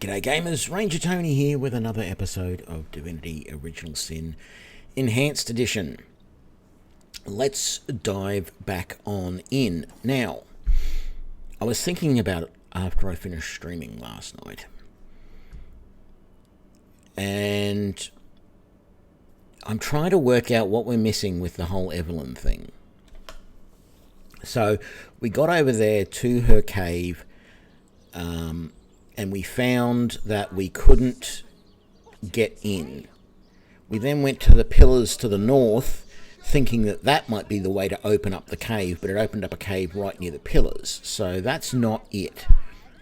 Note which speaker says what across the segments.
Speaker 1: G'day gamers, Ranger Tony here with another episode of Divinity Original Sin Enhanced Edition. Let's dive back on in. Now, I was thinking about it after I finished streaming last night. And I'm trying to work out what we're missing with the whole Evelyn thing. So, we got over there to her cave, and we found that we couldn't get in. We then went to the pillars to the north, thinking that that might be the way to open up the cave, but it opened up a cave right near the pillars. So that's not it.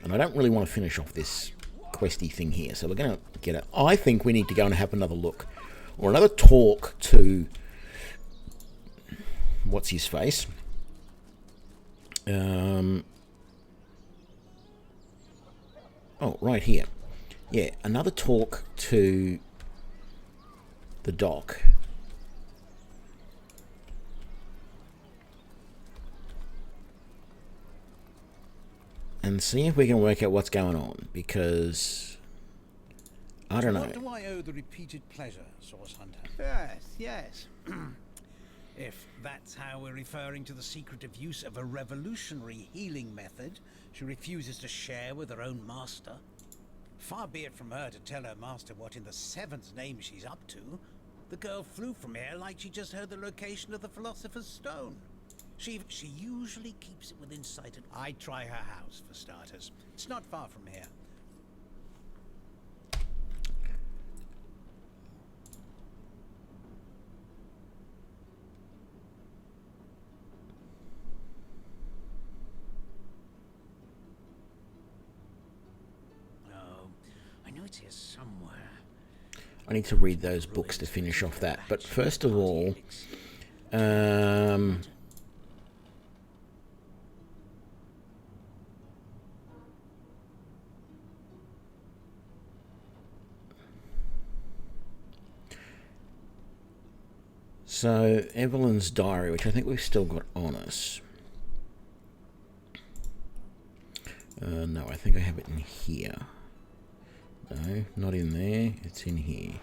Speaker 1: And I don't really want to finish off this questy thing here, so we're going to get it. I think we need to go and have another look, or another talk to... what's his face? Oh, right here. Yeah, another talk to the doc. And see if we can work out what's going on, because I don't know.
Speaker 2: What do I owe the repeated pleasure, Source Hunter?
Speaker 3: Yes.
Speaker 2: If that's how we're referring to the secretive use of a revolutionary healing method she refuses to share with her own master. Far be it from her to tell her master what in the seventh name she's up to. The girl flew from here like she just heard the location of the Philosopher's Stone. She usually keeps it within sight, and I'd try her house for starters. It's not far from here. I know it's here somewhere.
Speaker 1: I need to read those books to finish off that. But first of all, so Evelyn's diary, which I think we've still got on us. No, I think I have it in here. No, not in there. It's in here.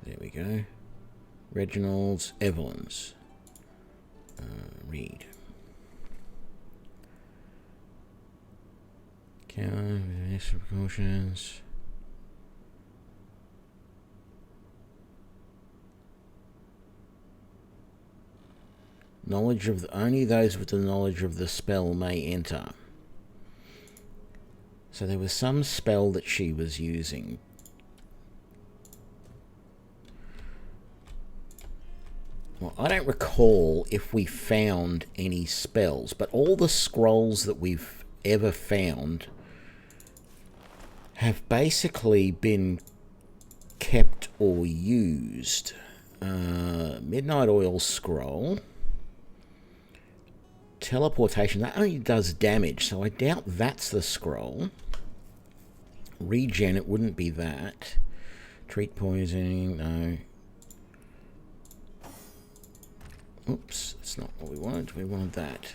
Speaker 1: There we go. Reginald's, Evelyn's. Read. Count extra precautions. Knowledge of only those with the knowledge of the spell may enter. So there was some spell that she was using. Well, I don't recall if we found any spells, but all the scrolls that we've ever found have basically been kept or used. Midnight Oil Scroll. Teleportation, that only does damage, so I doubt that's the scroll. Regen, it wouldn't be that. Treat poisoning, no. Oops, that's not what we wanted. We wanted that.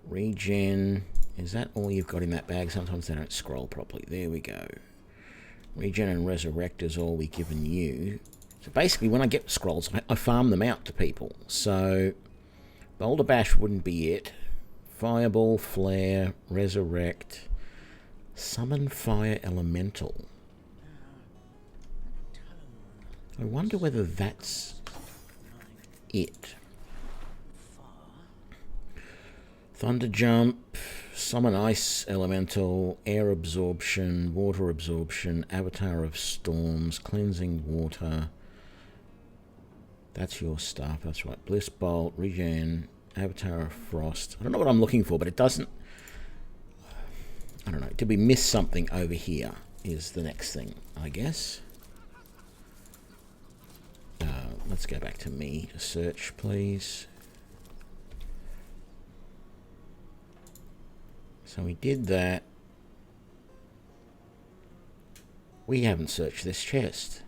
Speaker 1: Regen, is that all you've got in that bag? Sometimes they don't scroll properly. There we go. Regen and Resurrect is all we've given you. So basically, when I get scrolls, I farm them out to people. So... Boulder Bash wouldn't be it. Fireball, Flare, Resurrect, Summon Fire Elemental. I wonder whether that's it. Thunder Jump, Summon Ice Elemental, Air Absorption, Water Absorption, Avatar of Storms, Cleansing Water. That's your stuff, that's right. Bliss Bolt, Regen, Avatar of Frost. I don't know what I'm looking for, but it doesn't... I don't know. Did we miss something over here is the next thing, I guess. Let's go back to me to search, please. So we did that. We haven't searched this chest.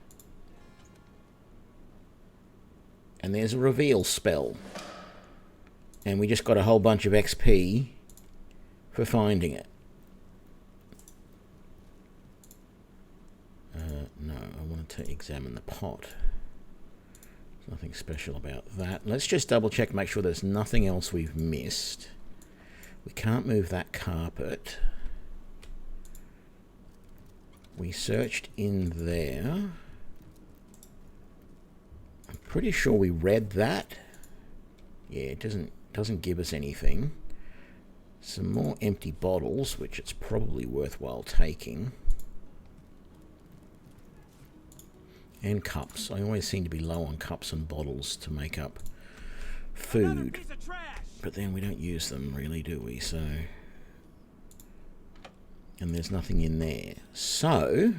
Speaker 1: And there's a reveal spell. And we just got a whole bunch of XP for finding it. No, I wanted to examine the pot. There's nothing special about that. Let's just double check, make sure there's nothing else we've missed. We can't move that carpet. We searched in there. I'm pretty sure we read that. Yeah, it doesn't give us anything. Some more empty bottles, which it's probably worthwhile taking. And cups. I always seem to be low on cups and bottles to make up food. But then we don't use them really, do we? So, and there's nothing in there. So,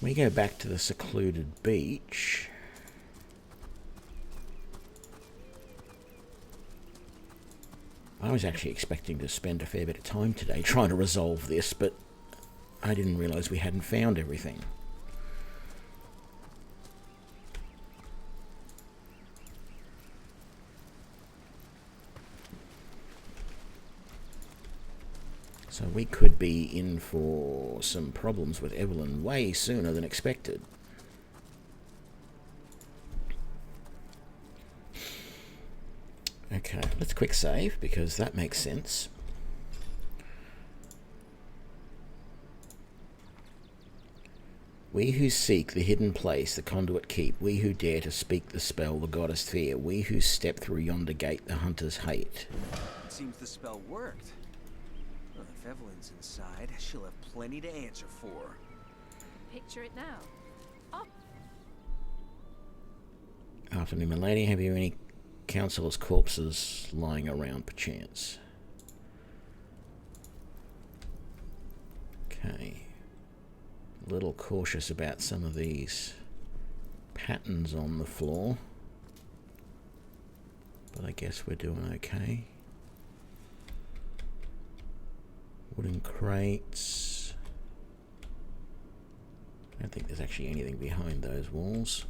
Speaker 1: we go back to the secluded beach. I was actually expecting to spend a fair bit of time today trying to resolve this, but I didn't realise we hadn't found everything. So we could be in for some problems with Evelyn way sooner than expected. Okay, let's quick save because that makes sense. We who seek the hidden place, the conduit keep. We who dare to speak the spell, the goddess fear. We who step through yonder gate, the hunters hate.
Speaker 3: It seems the spell worked. Well, if Evelyn's inside, she'll have plenty to answer for.
Speaker 4: Picture it now. Oh.
Speaker 1: Afternoon, my lady. Have you any councillors' corpses lying around perchance? Okay. A little cautious about some of these patterns on the floor, but I guess we're doing okay. Wooden crates. I don't think there's actually anything behind those walls.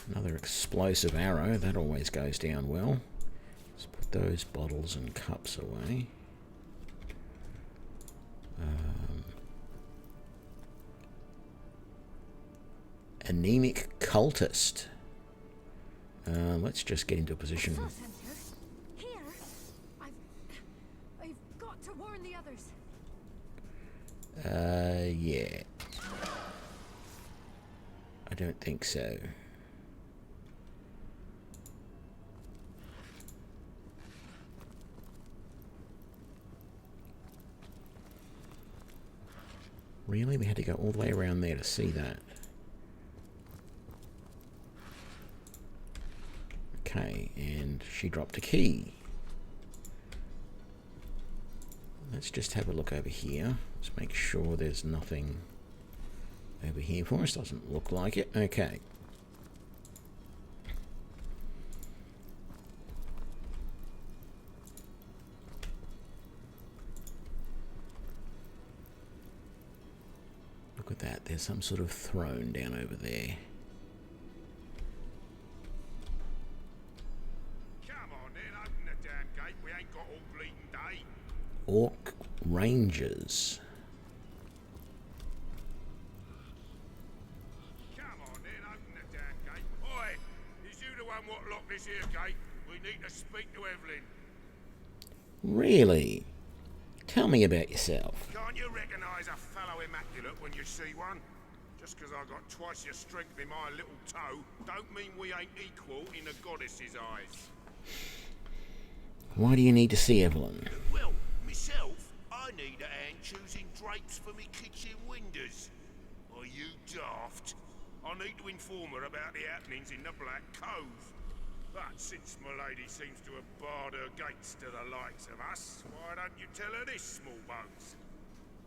Speaker 1: Another explosive arrow, that always goes down well. Let's put those bottles and cups away. Anemic cultist. Let's just get into a position.
Speaker 4: Here, I've got to warn the others.
Speaker 1: Yeah. I don't think so. Really? We had to go all the way around there to see that. Okay, and she dropped a key. Let's just have a look over here. Let's make sure there's nothing over here for us. Doesn't look like it. Okay. Look at that. There's some sort of throne down over there.
Speaker 5: Come on then, open the damn gate. We ain't got all bleeding day.
Speaker 1: Orc Rangers.
Speaker 5: Come on then, open the damn gate. Oi, is you the one what locked this here gate? We need to speak to Evelyn.
Speaker 1: Really? Tell me about yourself.
Speaker 5: Can't you recognise a fellow immaculate when you see one? Just because I got twice your strength in my little toe, don't mean we ain't equal in the goddess's eyes.
Speaker 1: Why do you need to see Evelyn?
Speaker 5: Well, myself, I need a hand choosing drapes for me kitchen windows. Are you daft? I need to inform her about the happenings in the Black Cove. But since my lady seems to have barred her gates to the likes of us, why don't you tell her this, small bones?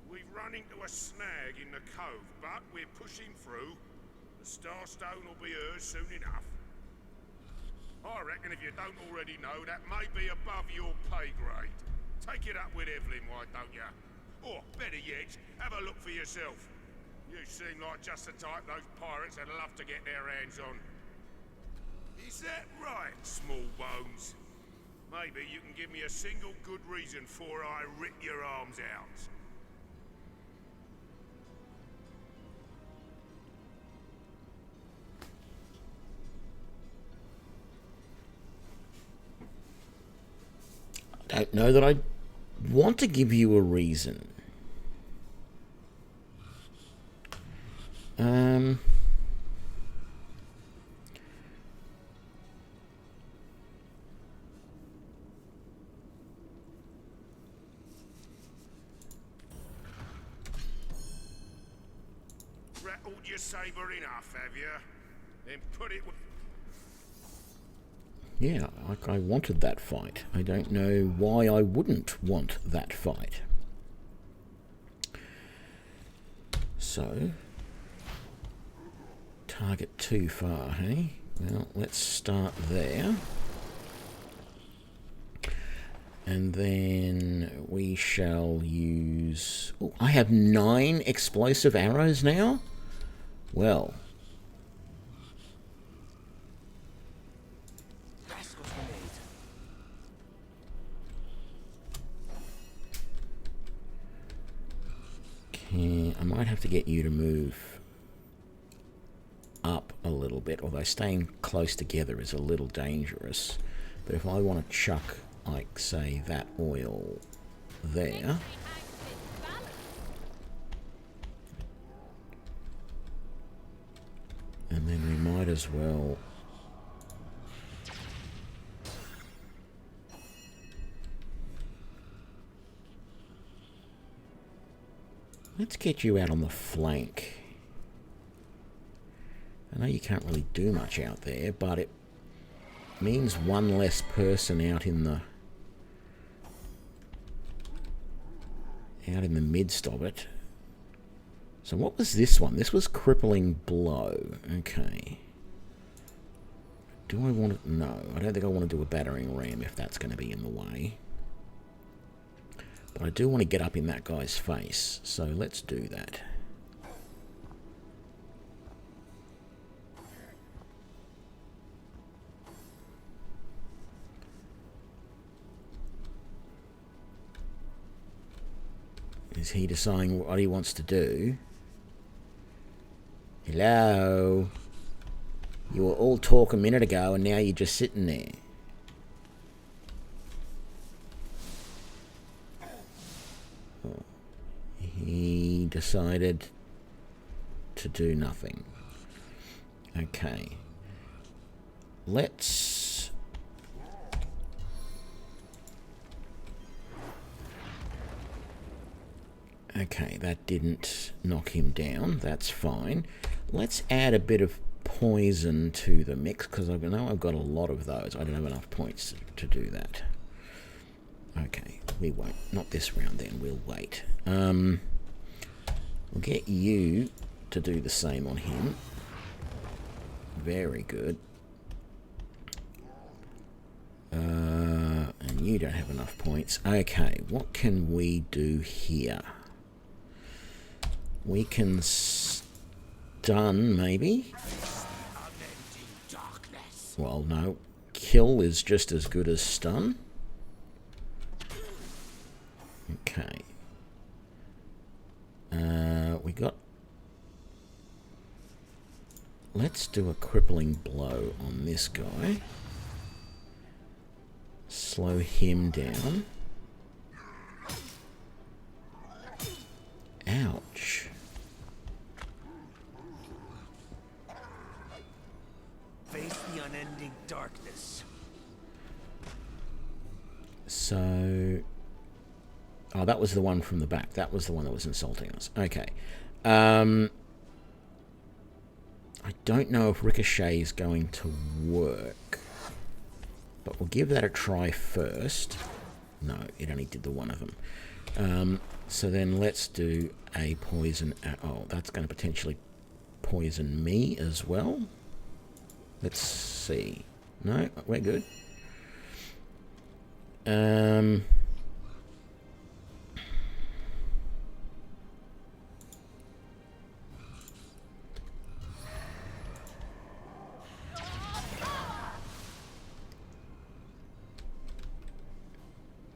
Speaker 5: We've run into a snag in the cove, but we're pushing through. The Starstone will be hers soon enough. I reckon if you don't already know, that may be above your pay grade. Take it up with Evelyn, why don't you? Or, better yet, have a look for yourself. You seem like just the type those pirates would love to get their hands on. Is that right, small bones? Maybe you can give me a single good reason for I rip your arms out.
Speaker 1: I don't know that I want to give you a reason.
Speaker 5: Rattled your saber enough, have you? Then put it with...
Speaker 1: Yeah, like I wanted that fight. I don't know why I wouldn't want that fight. So, target too far, hey? Well, let's start there. And then we shall use... Oh, I have 9 explosive arrows now? Well... I might have to get you to move up a little bit, although staying close together is a little dangerous. But if I want to chuck, like, say, that oil there... And then we might as well... Let's get you out on the flank. I know you can't really do much out there, but it means one less person out in the midst of it. So what was this one? This was crippling blow. Okay. Do I want it? No, I don't think I want to do a battering ram if that's going to be in the way. But I do want to get up in that guy's face, so let's do that. Is he deciding what he wants to do? Hello? You were all talk a minute ago and now you're just sitting there. Oh. He decided to do nothing. Okay. Let's... Okay, that didn't knock him down. That's fine. Let's add a bit of poison to the mix, because I know I've got a lot of those. I don't have enough points to do that. Okay, we won't. Not this round then. We'll wait. We'll get you to do the same on him. Very good. And you don't have enough points. Okay, what can we do here? We can stun, maybe? Well, no. Kill is just as good as stun. Okay. We got... Let's do a crippling blow on this guy. Slow him down. Ouch.
Speaker 3: Face the unending darkness.
Speaker 1: So... Oh, that was the one from the back. That was the one that was insulting us. Okay. I don't know if Ricochet is going to work. But we'll give that a try first. No, it only did the one of them. So then let's do a poison... Oh, that's going to potentially poison me as well. Let's see. No, we're good.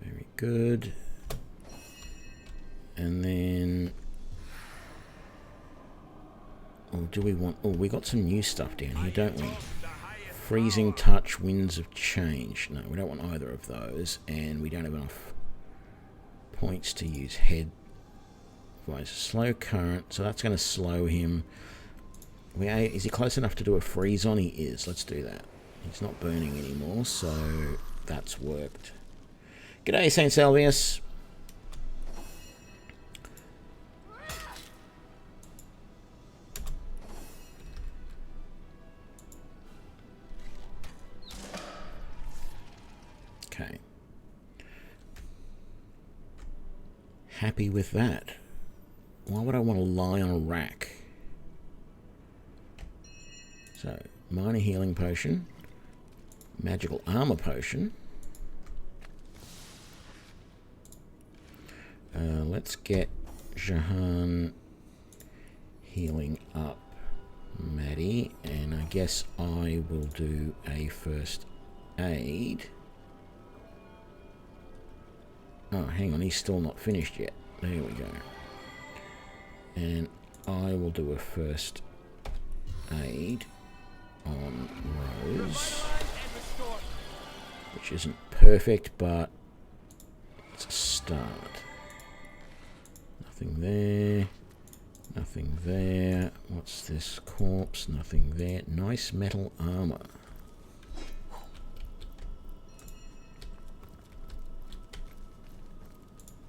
Speaker 1: Very good. And then... oh, do we want... oh, we got some new stuff down here, don't we? Freezing touch, winds of change. No, we don't want either of those. And we don't have enough points to use head. Right, slow current, so that's going to slow him. Is he close enough to do a freeze on? He is. Let's do that. He's not burning anymore, so that's worked. G'day, St. Salvius. Okay. Happy with that. Why would I want to lie on a rack? So, minor healing potion. Magical armor potion. Let's get Jahan healing up Maddie. And I guess I will do a first aid. Oh, hang on, he's still not finished yet. There we go. And I will do a first aid on Rose, which isn't perfect, but it's a start. Nothing there. Nothing there. What's this? Corpse. Nothing there. Nice metal armor.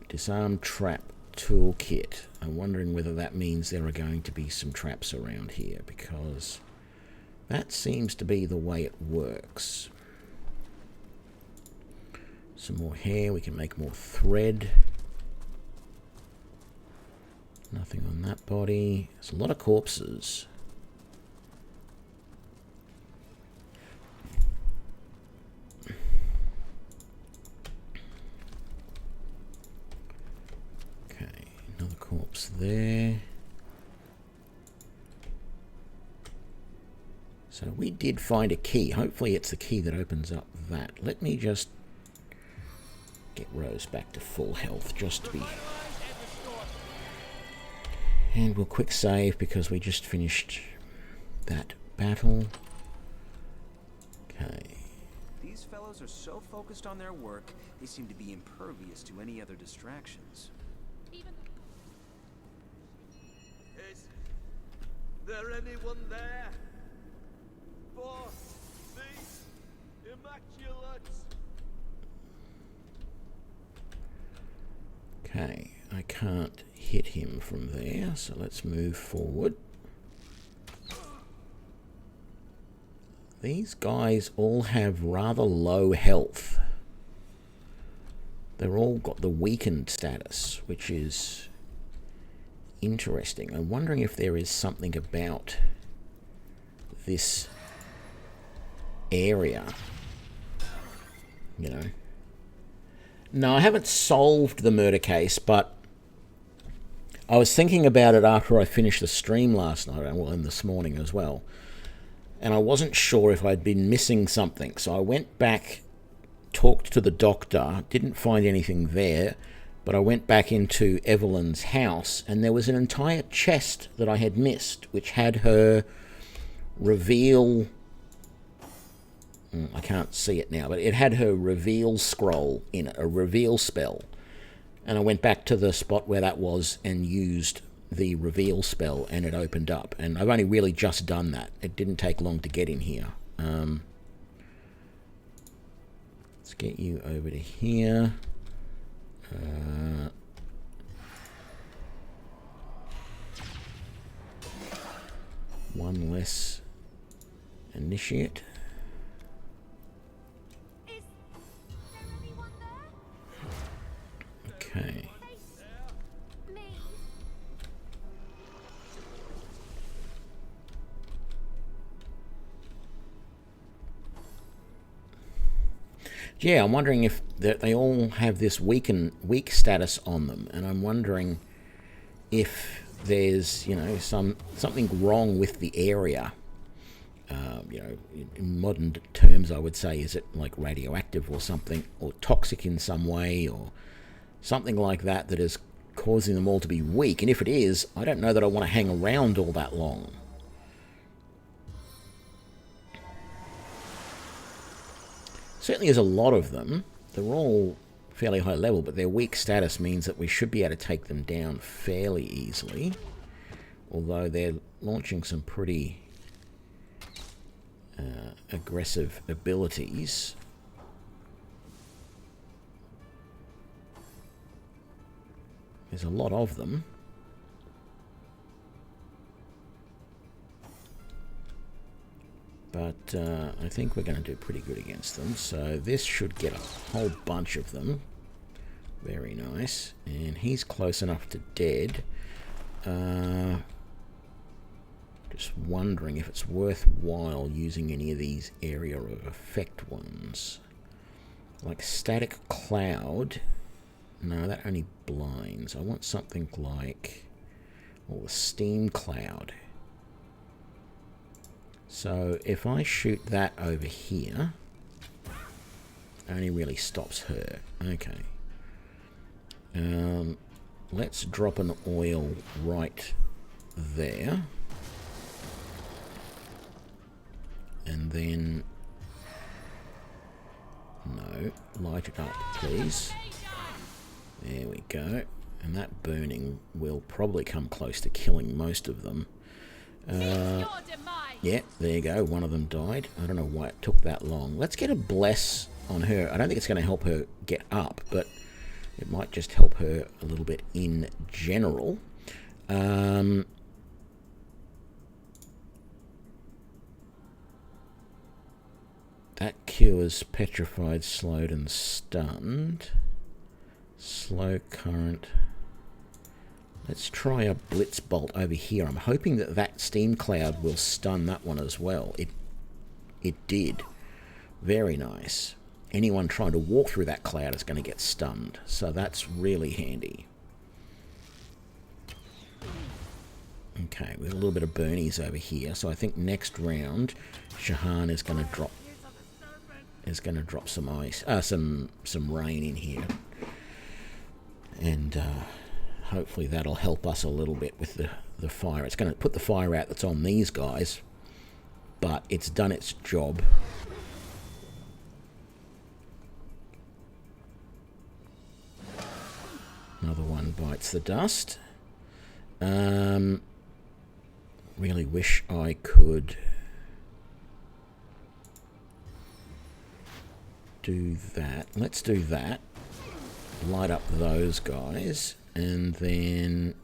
Speaker 1: Disarm trap toolkit. I'm wondering whether that means there are going to be some traps around here, because that seems to be the way it works. Some more hair. We can make more thread. Nothing on that body. There's a lot of corpses. Another corpse there. So we did find a key. Hopefully it's the key that opens up that. Let me just get Rose back to full health, just to be... and we'll quick save because we just finished that battle. Okay.
Speaker 3: These fellows are so focused on their work, they seem to be impervious to any other distractions.
Speaker 6: Is there anyone there? For the Immaculates?
Speaker 1: Okay, I can't hit him from there, so let's move forward. These guys all have rather low health. They're all got the weakened status, which is interesting. I'm wondering if there is something about this area, you know. No, I haven't solved the murder case, but I was thinking about it after I finished the stream last night, well, and this morning as well, and I wasn't sure if I'd been missing something, so I went back, talked to the doctor, didn't find anything there, but I went back into Evelyn's house, and there was an entire chest that I had missed, which had her reveal... I can't see it now, but it had her reveal scroll in it, a reveal spell. And I went back to the spot where that was and used the reveal spell, and it opened up. And I've only really just done that. It didn't take long to get in here. Let's get you over to here. One less initiate. Okay. Yeah, I'm wondering if they all have this weak status on them, and I'm wondering if there's, you know, something wrong with the area. You know, in modern terms, I would say, is it like radioactive or something, or toxic in some way, or something like that that is causing them all to be weak? And if it is, I don't know that I want to hang around all that long. Certainly there's a lot of them. They're all fairly high level, but their weak status means that we should be able to take them down fairly easily. Although they're launching some pretty aggressive abilities. There's a lot of them. But I think we're going to do pretty good against them. So this should get a whole bunch of them. Very nice. And he's close enough to dead. Just wondering if it's worthwhile using any of these area of effect ones. Like static cloud. No, that only blinds. I want something like, well, the steam cloud. So if I shoot that over here, it only really stops her. Okay. Let's drop an oil right there. And then, no, light it up, please. There we go. And that burning will probably come close to killing most of them. Yeah, there you go. One of them died. I don't know why it took that long. Let's get a bless on her. I don't think it's going to help her get up, but it might just help her a little bit in general. That cures petrified, slowed, and stunned. Slow current. Let's try a blitz bolt over here. I'm hoping that that steam cloud will stun that one as well. It did. Very nice. Anyone trying to walk through that cloud is going to get stunned. So that's really handy. Okay, we have a little bit of burnies over here. So I think next round, Shahan is going to drop some ice, some rain in here, and hopefully that'll help us a little bit with the fire. It's going to put the fire out that's on these guys, but it's done its job. Another one bites the dust. Really wish I could do that. Let's do that. Light up those guys. And then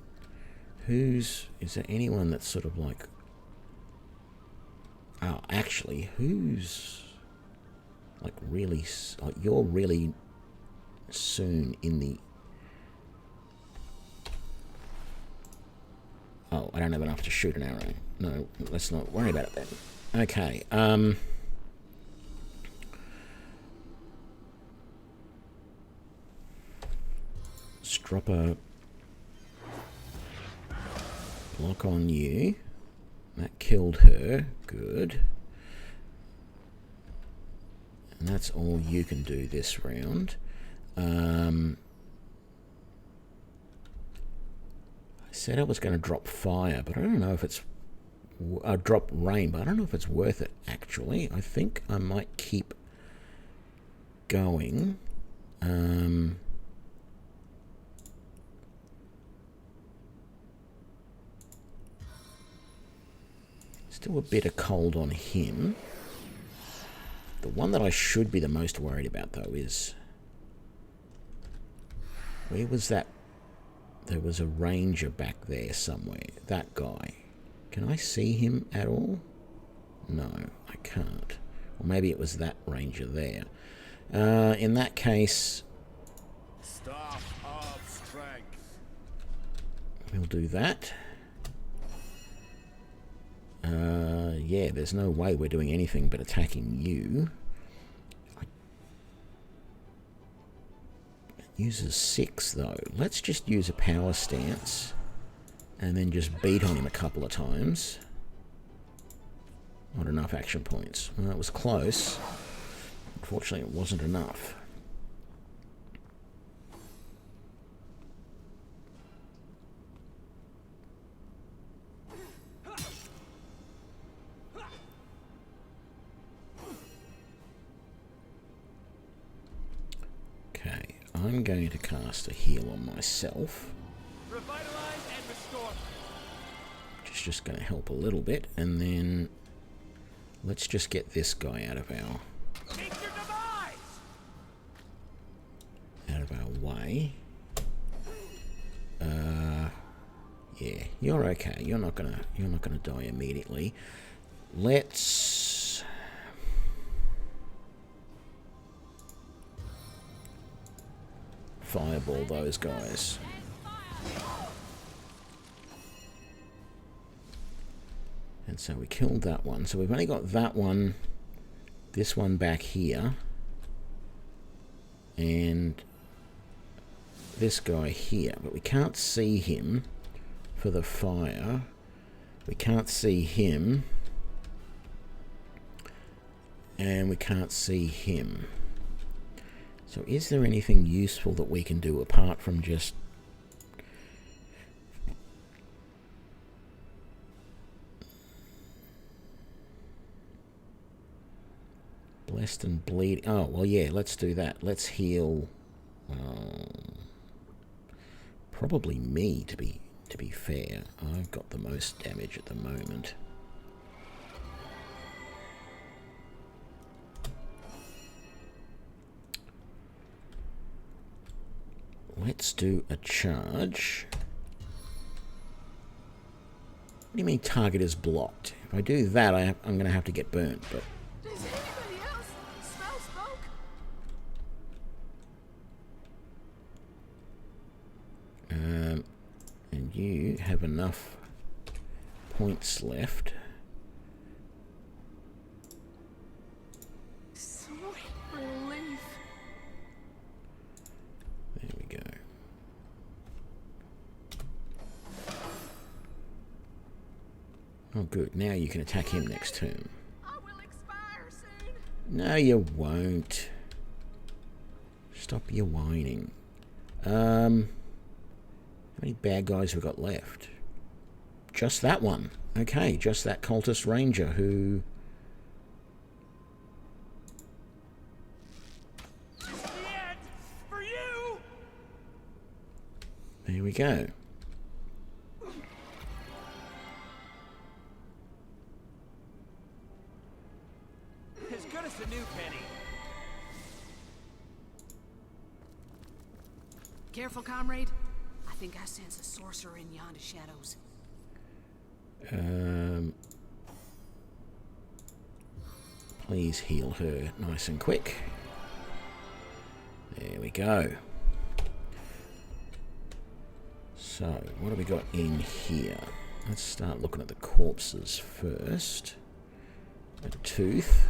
Speaker 1: is there anyone that's sort of like, oh, actually, who's like really, like you're really soon in the, oh, I don't have enough to shoot an arrow. No, let's not worry about it then. Okay, let's drop a block on you. That killed her. Good. And that's all you can do this round. I said I was going to drop fire, but I don't know if it's... drop rain, but I don't know if it's worth it, actually. I think I might keep going. Still a bit of cold on him. The one that I should be the most worried about, though, is... where was that? There was a ranger back there somewhere. That guy. Can I see him at all? No, I can't. Or maybe it was that ranger there. In that case...
Speaker 5: Staff of strength.
Speaker 1: We'll do that. Yeah, there's no way we're doing anything but attacking you. Uses 6 though. Let's just use a power stance and then just beat on him a couple of times. Not enough action points. Well, it was close. Unfortunately, it wasn't enough. Okay, I'm going to cast a heal on myself.
Speaker 6: Revitalize and restore.
Speaker 1: Which is just going to help a little bit, and then let's just get this guy out of our way. Yeah, you're okay. You're not gonna die immediately. Let's fireball those guys. And so we killed that one. So we've only got that one, this one back here, and this guy here. But we can't see him for the fire. We can't see him. And we can't see him. So is there anything useful that we can do apart from just blessed and bleeding? Oh, well, yeah, let's do that. Let's heal probably me, to be fair. I've got the most damage at the moment. Let's do a charge. What do you mean target is blocked? If I do that, I'm going to have to get burnt, but
Speaker 4: Does anybody else smell smoke?
Speaker 1: and you have enough points left.
Speaker 4: Sweet relief.
Speaker 1: There we go. Oh, good. Now you can attack him next turn.
Speaker 4: I will expire soon.
Speaker 1: No, you won't. Stop your whining. How many bad guys have we got left? Just that one. Okay, just that cultist ranger who...
Speaker 6: This is the end for you.
Speaker 1: There we go.
Speaker 3: As good as the new penny.
Speaker 7: Careful, comrade. I think I sense a sorcerer in yonder shadows.
Speaker 1: Please heal her nice and quick. There we go. So, what have we got in here? Let's start looking at the corpses first. A tooth.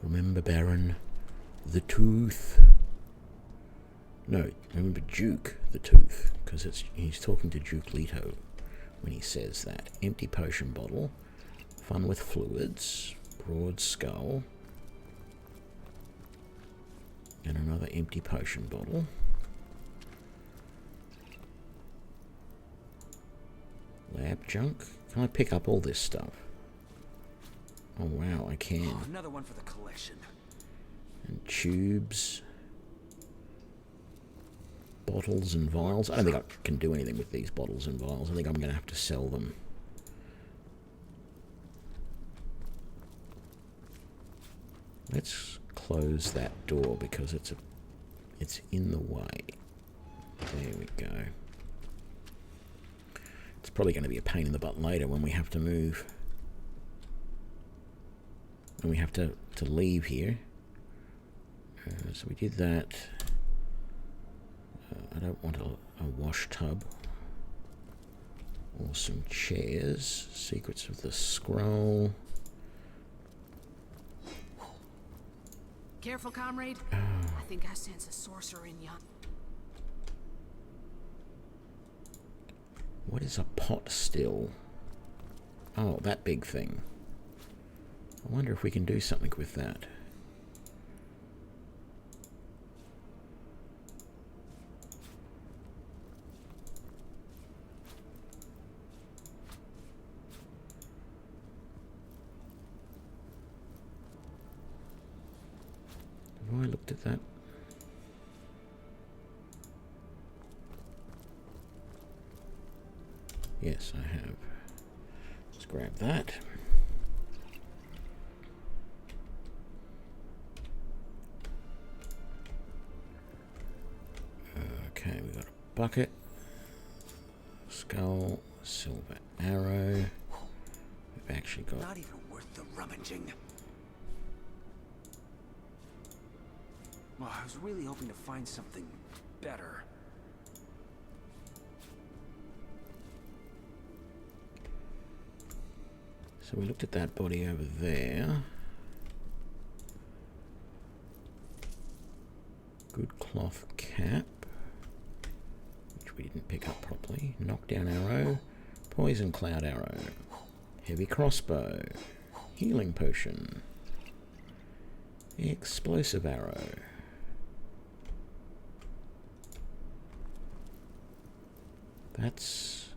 Speaker 1: Remember, Baron, the tooth. No, remember Duke, the tooth, because he's talking to Duke Leto when he says that. Empty potion bottle, fun with fluids, broad skull, and another empty potion bottle. Lab junk. Can I pick up all this stuff? Oh wow, I can.
Speaker 3: Oh, another one for the collection.
Speaker 1: And tubes. Bottles and vials. I don't think I can do anything with these bottles and vials. I think I'm going to have to sell them. Let's close that door because it's in the way. There we go. It's probably going to be a pain in the butt later when we have to move. When we have to leave here. So we did that. I don't want a wash tub or some chairs. Secrets of the Scroll.
Speaker 7: Careful, comrade. I think I sense a sorcerer in yon.
Speaker 1: What is a pot still? Oh, that big thing. I wonder if we can do something with that. Have I looked at that? Yes, I have. Let's grab that. Okay, we've got a bucket, skull, silver arrow. We've actually got...
Speaker 3: Not even worth the rummaging. Well, I was really hoping to find something better.
Speaker 1: So we looked at that body over there. Good cloth cap, which we didn't pick up properly. Knockdown arrow, poison cloud arrow, heavy crossbow, healing potion, explosive arrow. That's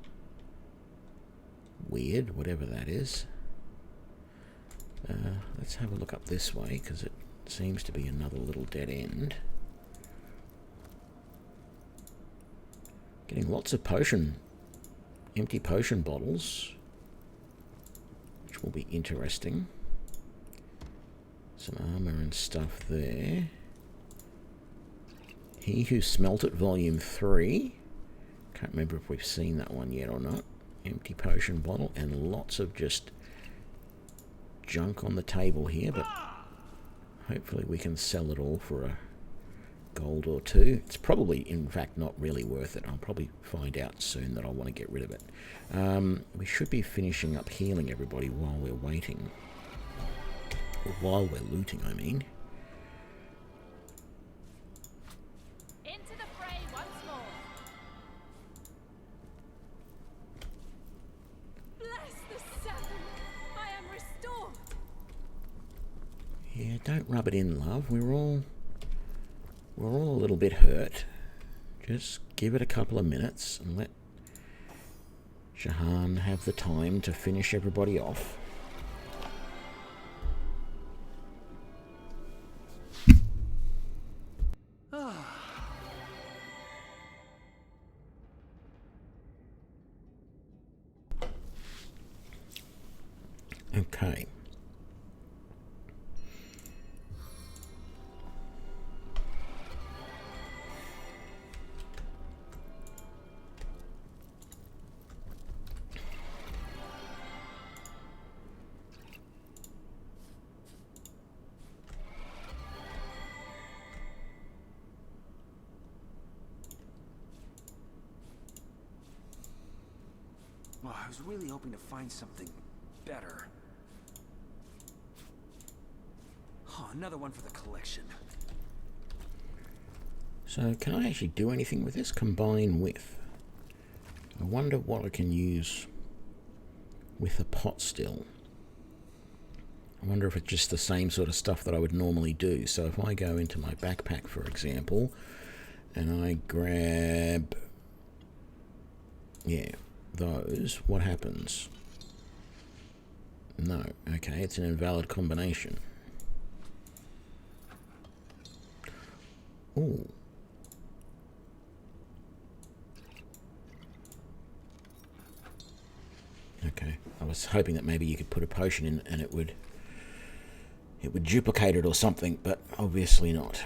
Speaker 1: weird, whatever that is. Let's have a look up this way, because it seems to be another little dead end. Getting lots of empty potion bottles, which will be interesting. Some armor and stuff there. He Who Smelt It, Volume 3. Can't remember if we've seen that one yet or not. Empty potion bottle and lots of just junk on the table here, but hopefully we can sell it all for a gold or two. It's probably, in fact, not really worth it. I'll probably find out soon that I want to get rid of it. We should be finishing up healing everybody while we're waiting. Or while we're looting, I mean.
Speaker 4: Into the fray once more. Bless the Seven. I am restored.
Speaker 1: Yeah, don't rub it in, love. We're all a little bit hurt. Just give it a couple of minutes and let Jahan have the time to finish everybody off. Okay.
Speaker 3: Well, I was really hoping to find something better. Oh, another one for the collection.
Speaker 1: So can I actually do anything with this? Combine with. I wonder what I can use with a pot still. I wonder if it's just the same sort of stuff that I would normally do. So if I go into my backpack, for example, and I grab, yeah, those, what happens? No, okay, it's an invalid combination. Ooh. Okay, I was hoping that maybe you could put a potion in and it would duplicate it or something, but obviously not.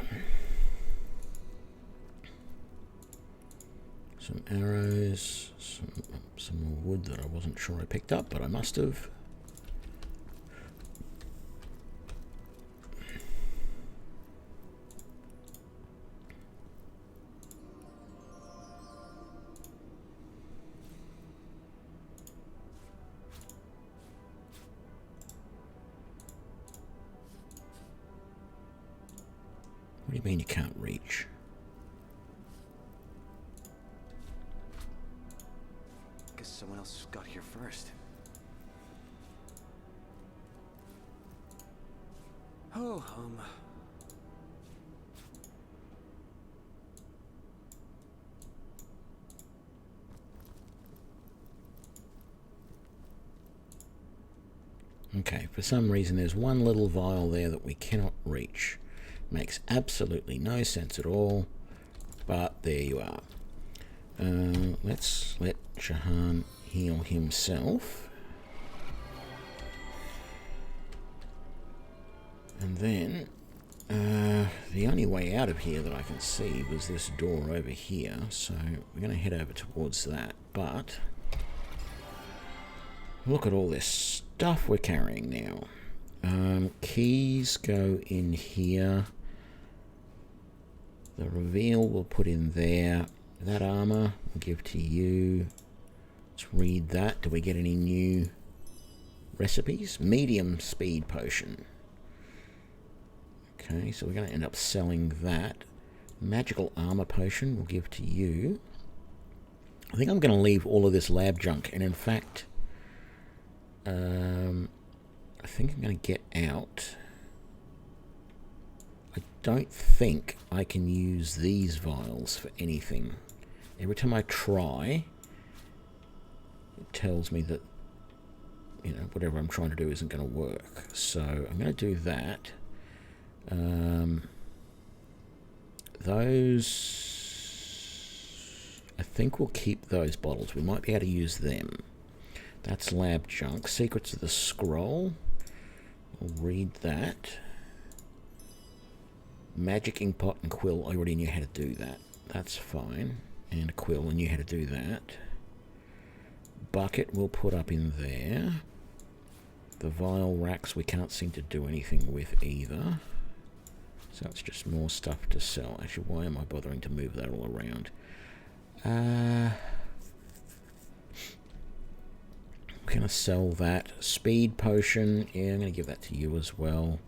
Speaker 1: Some arrows, some more wood that I wasn't sure I picked up, but I must have. What do you mean you can't reach?
Speaker 3: Guess someone else got here first. Oh,
Speaker 1: Okay, for some reason there's one little vial there that we cannot reach. Makes absolutely no sense at all, but there you are. Let's let Jahan heal himself. And then, the only way out of here that I can see was this door over here, so we're going to head over towards that, but look at all this stuff we're carrying now. Keys go in here. The reveal we'll put in there. That armor we'll give to you. Let's read that. Do we get any new recipes? Medium speed potion. Okay, so we're going to end up selling that. Magical armor potion we'll give to you. I think I'm going to leave all of this lab junk, and in fact, I think I'm going to get out. I don't think I can use these vials for anything. Every time I try, it tells me that, you know, whatever I'm trying to do isn't going to work. So I'm going to do that. Those, I think we'll keep those bottles. We might be able to use them. That's lab junk. Secrets of the Scroll. We'll read that. Magic ink pot and quill. I already knew how to do that. That's fine. And a quill, I knew how to do that. Bucket we'll put up in there. The vial racks we can't seem to do anything with either. So it's just more stuff to sell. Actually, why am I bothering to move that all around? We're going to sell that. Speed potion. Yeah, I'm going to give that to you as well.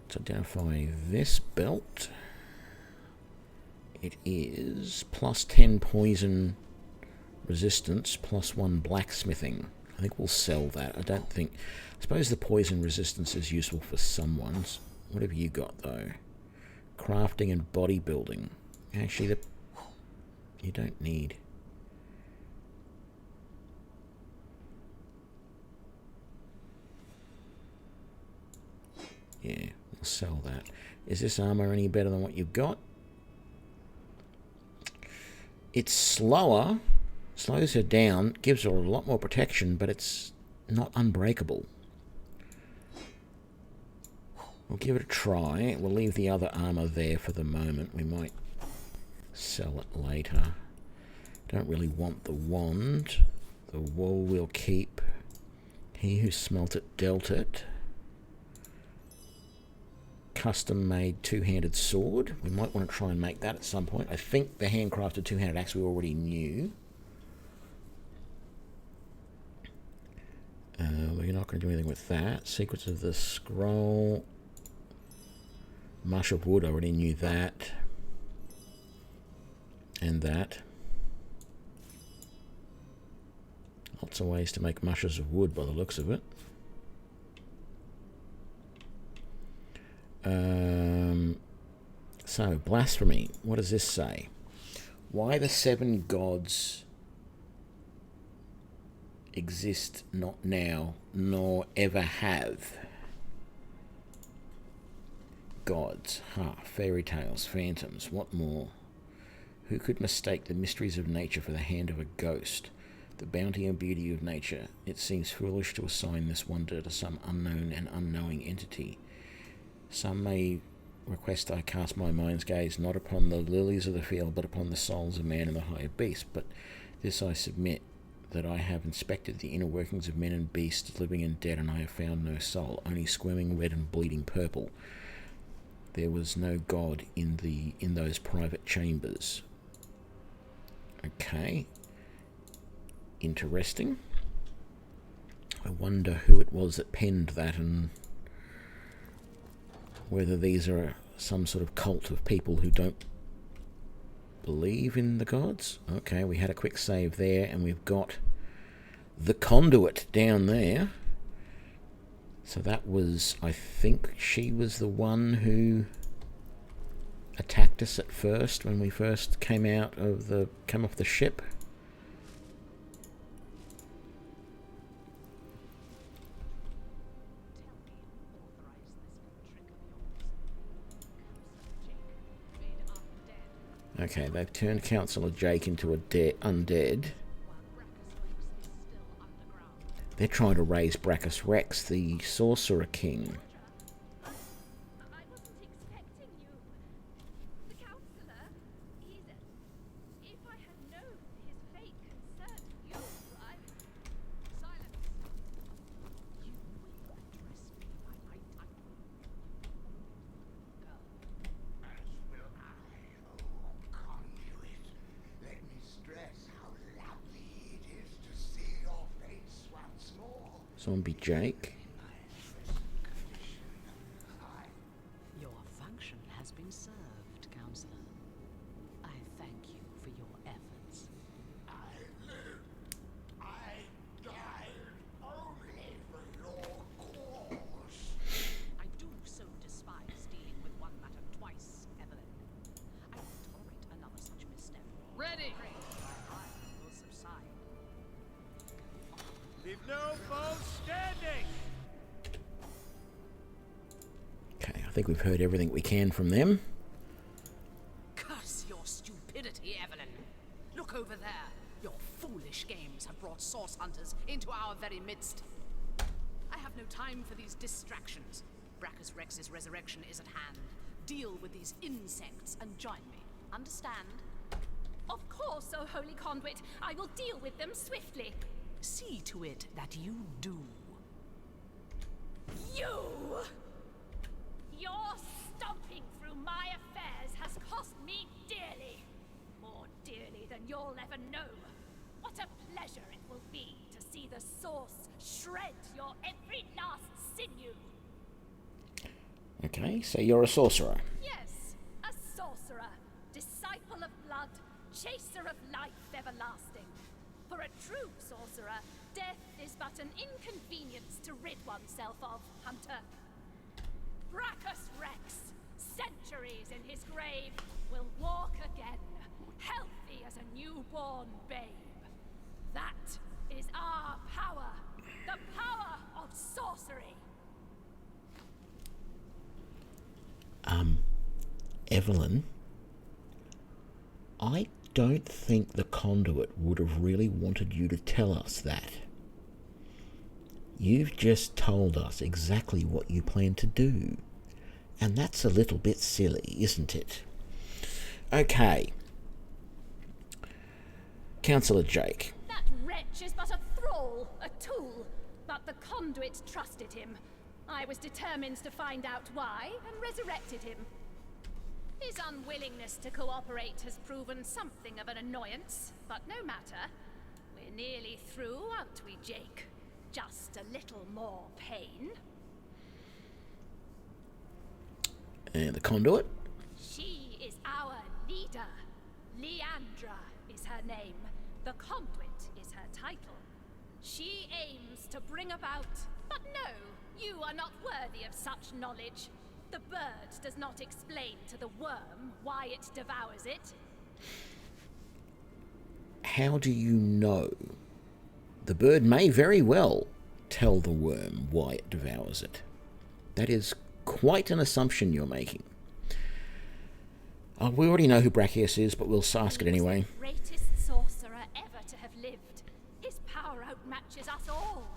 Speaker 1: Let's identify this belt. It is plus 10 poison resistance, plus 1 blacksmithing. I think we'll sell that. I don't think... I suppose the poison resistance is useful for someone's. What have you got, though? Crafting and bodybuilding. Actually, you don't need... Yeah, we'll sell that. Is this armor any better than what you've got? It's slower, slows her down, gives her a lot more protection, but it's not unbreakable. We'll give it a try. We'll leave the other armor there for the moment. We might sell it later. Don't really want the wand. The wool we'll keep. He who smelt it dealt it. Custom-made two-handed sword. We might want to try and make that at some point. I think the handcrafted two-handed axe we already knew. We're not going to do anything with that. Secrets of the Scroll. Mush of wood, I already knew that. And that. Lots of ways to make mushes of wood by the looks of it. So, blasphemy. What does this say? Why the 7 gods exist not now, nor ever have. Gods, fairy tales, phantoms, what more? Who could mistake the mysteries of nature for the hand of a ghost? The bounty and beauty of nature. It seems foolish to assign this wonder to some unknown and unknowing entity. Some may request I cast my mind's gaze not upon the lilies of the field, but upon the souls of man and the higher beast. But this I submit, that I have inspected the inner workings of men and beasts, living and dead, and I have found no soul, only squirming red and bleeding purple. There was no God in those private chambers. Okay. Interesting. I wonder who it was that penned that, and whether these are some sort of cult of people who don't believe in the gods. Okay, we had a quick save there, and we've got the conduit down there. So that was, I think she was the one who attacked us at first when we first came off the ship. Okay, they've turned Councillor Jake into a undead. They're trying to raise Brachus Rex, the Sorcerer King.
Speaker 4: I wasn't expecting you. The counselor, if I had known his fate concerned you, Silence. You will address me by my title.
Speaker 8: As will I, oh conduit. Let me stress how lovely it is to see your face once more.
Speaker 1: Zombie Jake.
Speaker 7: Your function has been served, Counselor. I thank you for your efforts.
Speaker 8: I live. I died only for your cause.
Speaker 7: I do so despise dealing with one matter twice, Evelyn. I won't tolerate another such misstep. Ready! My ire will subside.
Speaker 6: Leave no foes standing!
Speaker 1: Okay, I think we've heard everything we can from them.
Speaker 7: Curse your stupidity, Evelyn. Look over there. Your foolish games have brought source hunters into our very midst. I have no time for these distractions. Brachus Rex's resurrection is at hand. Deal with these insects and join me. Understand?
Speaker 4: Of course, O Holy Conduit. I will deal with them swiftly.
Speaker 7: See to it that you do.
Speaker 4: You! Your stomping through my affairs has cost me dearly. More dearly than you'll ever know. What a pleasure it will be to see the source shred your every last sinew.
Speaker 1: Okay, so you're a sorcerer.
Speaker 4: Yes, a sorcerer, disciple of blood, chaser of life everlasting. For a true sorcerer, death is but an inconvenience to rid oneself of, Hunter. Brachus Rex, centuries in his grave, will walk again, healthy as a newborn babe. That is our power, the power of sorcery.
Speaker 1: Evelyn, I don't think the conduit would have really wanted you to tell us that. You've just told us exactly what you plan to do. And that's a little bit silly, isn't it? Okay. Councillor Jake.
Speaker 4: That wretch is but a thrall, a tool. But the conduit trusted him. I was determined to find out why, and resurrected him. His unwillingness to cooperate has proven something of an annoyance, but no matter. We're nearly through, aren't we, Jake? Just a little more pain.
Speaker 1: And the conduit?
Speaker 4: She is our leader. Leandra is her name. The conduit is her title. She aims to bring about... But no, you are not worthy of such knowledge. The bird does not explain to the worm why it devours it.
Speaker 1: How do you know? The bird may very well tell the worm why it devours it. That is quite an assumption you're making. We already know who Brachus is, but we'll ask it anyway.
Speaker 4: The greatest sorcerer ever to have lived. His power outmatches us all.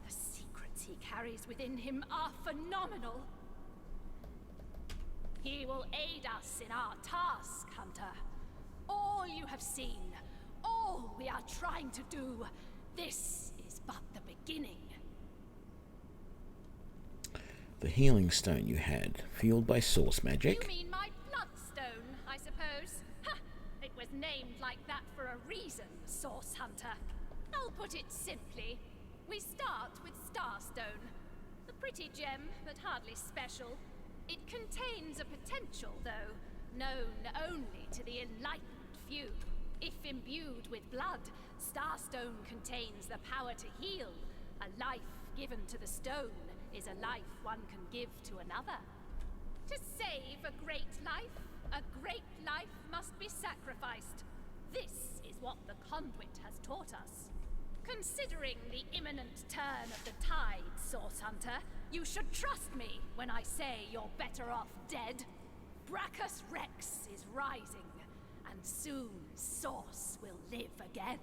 Speaker 4: The secrets he carries within him are phenomenal. He will aid us in our task, Hunter. All you have seen, all we are trying to do, this is but the beginning.
Speaker 1: The healing stone you had, fueled by source magic.
Speaker 4: You mean my bloodstone, I suppose? Ha! It was named like that for a reason, Source Hunter. I'll put it simply. We start with Starstone. A pretty gem, but hardly special. It contains a potential, though, known only to the enlightened few. If imbued with blood, Starstone contains the power to heal. A life given to the stone is a life one can give to another. To save a great life must be sacrificed. This is what the conduit has taught us. Considering the imminent turn of the tide, Source Hunter, you should trust me when I say you're better off dead. Brachus Rex is rising, and soon Source will live again.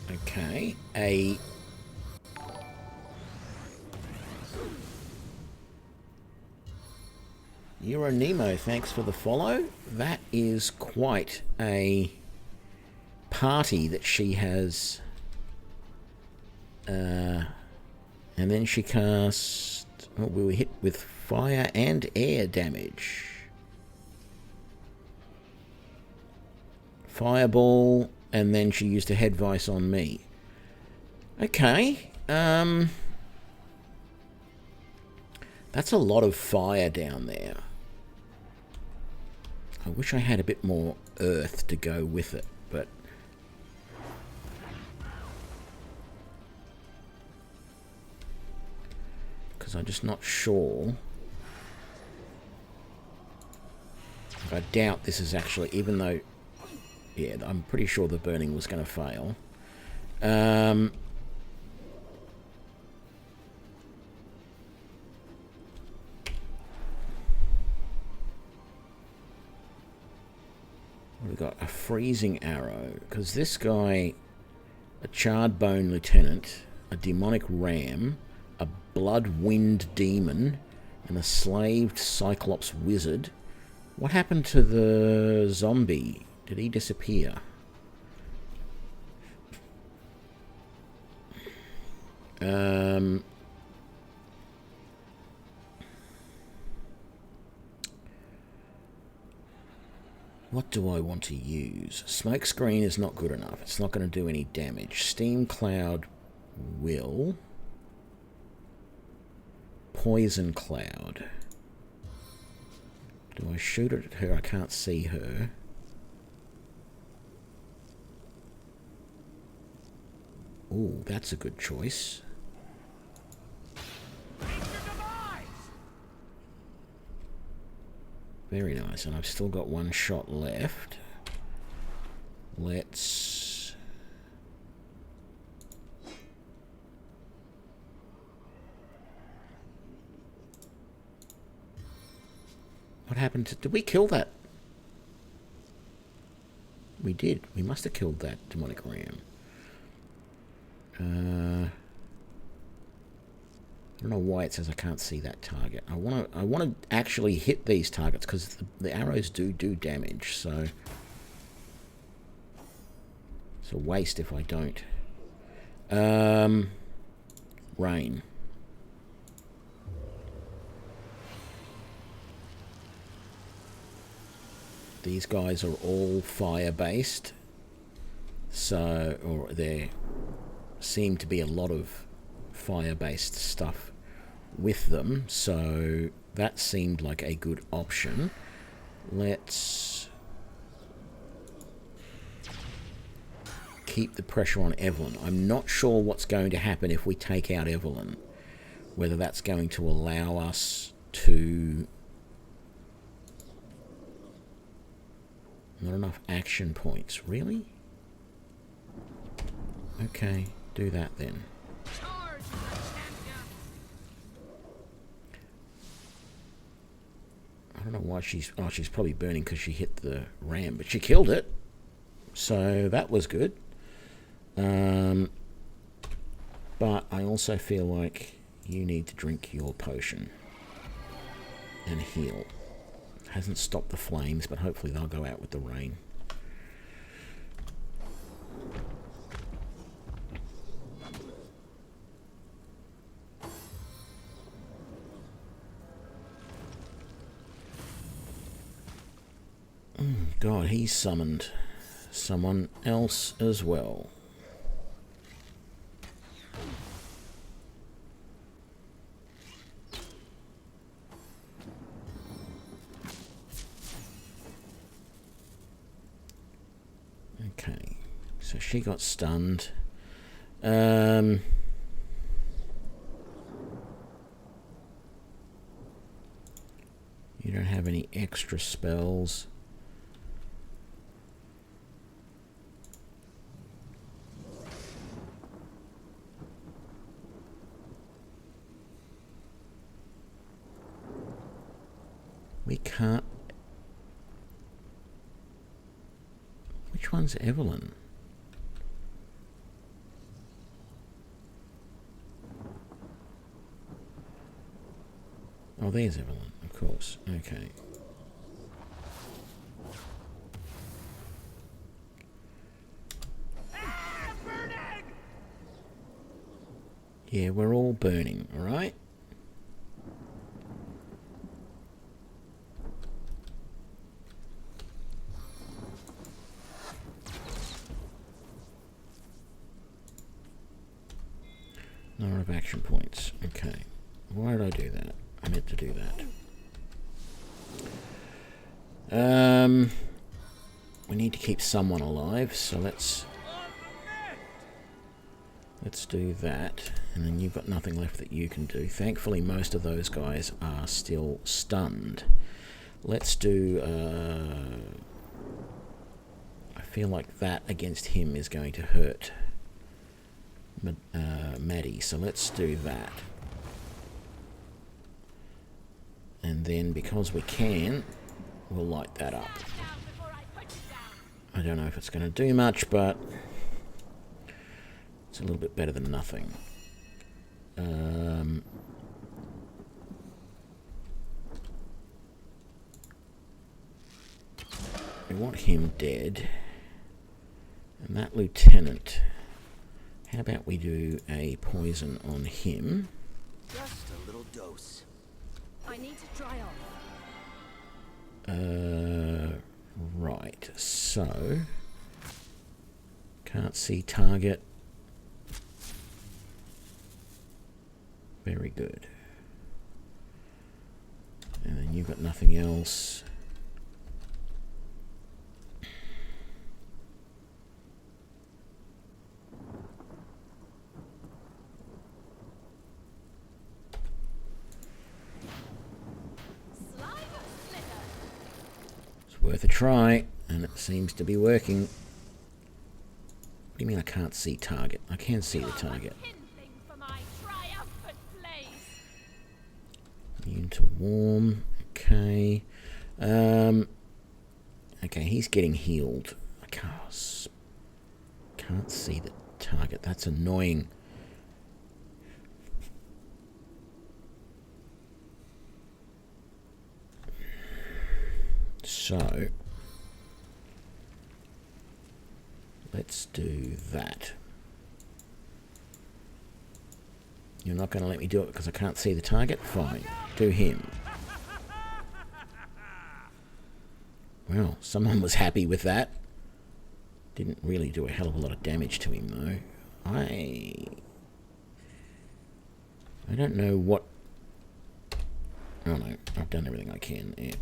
Speaker 1: Okay, Euro Nemo, thanks for the follow. That is quite a party that she has. And then she cast. Oh, we were hit with fire and air damage. Fireball, and then she used a head vice on me. Okay. That's a lot of fire down there. I wish I had a bit more earth to go with it, but because I'm just not sure. I doubt this is actually, even though, yeah, I'm pretty sure the burning was going to fail. We've got a freezing arrow, because this guy, a charred bone lieutenant, a demonic ram, a blood wind demon, and a slaved cyclops wizard. What happened to the zombie? Did he disappear? What do I want to use? Smoke screen is not good enough. It's not going to do any damage. Steam cloud will. Poison cloud. Do I shoot it at her? I can't see her. Ooh, that's a good choice. Very nice, and I've still got one shot left. Let's... What happened to... Did we kill that? We did. We must have killed that demonic ram. I don't know why it says I can't see that target. I want to actually hit these targets because the arrows do damage. So it's a waste if I don't. Rain. These guys are all fire based. So, or there seem to be a lot of fire-based stuff with them, so that seemed like a good option. Let's keep the pressure on Evelyn. I'm not sure what's going to happen if we take out Evelyn, whether that's going to allow us to... Not enough action points, really? Okay, do that then. I don't know why she's... Oh, she's probably burning because she hit the ram, but she killed it. So that was good. But I also feel like you need to drink your potion and heal. Hasn't stopped the flames, but hopefully they'll go out with the rain. God, he's summoned someone else as well. Okay, so she got stunned. You don't have any extra spells. We can't... Which one's Evelyn? Oh, there's Evelyn, of course. Okay. Yeah, we're all burning, alright? Number of action points. Okay. Why did I do that? I meant to do that. We need to keep someone alive, so let's do that. And then you've got nothing left that you can do. Thankfully, most of those guys are still stunned. Let's do... I feel like that against him is going to hurt Maddie, so let's do that. And then, because we can, we'll light that up. I don't know if it's going to do much, but it's a little bit better than nothing. We want him dead. And that lieutenant, how about we do a poison on him?
Speaker 3: Just a little dose.
Speaker 4: I need to dry off.
Speaker 1: Right, so can't see target. Very good. And then you've got nothing else. It's worth a try, and it seems to be working. What do you mean I can't see target? I can see the target. Immune to warm. Okay. Okay, he's getting healed. I can't see the target. That's annoying. So let's do that. You're not going to let me do it because I can't see the target? Fine. Do him. Well, someone was happy with that. Didn't really do a hell of a lot of damage to him, though. I don't know what... Oh, no. I've done everything I can. Yeah.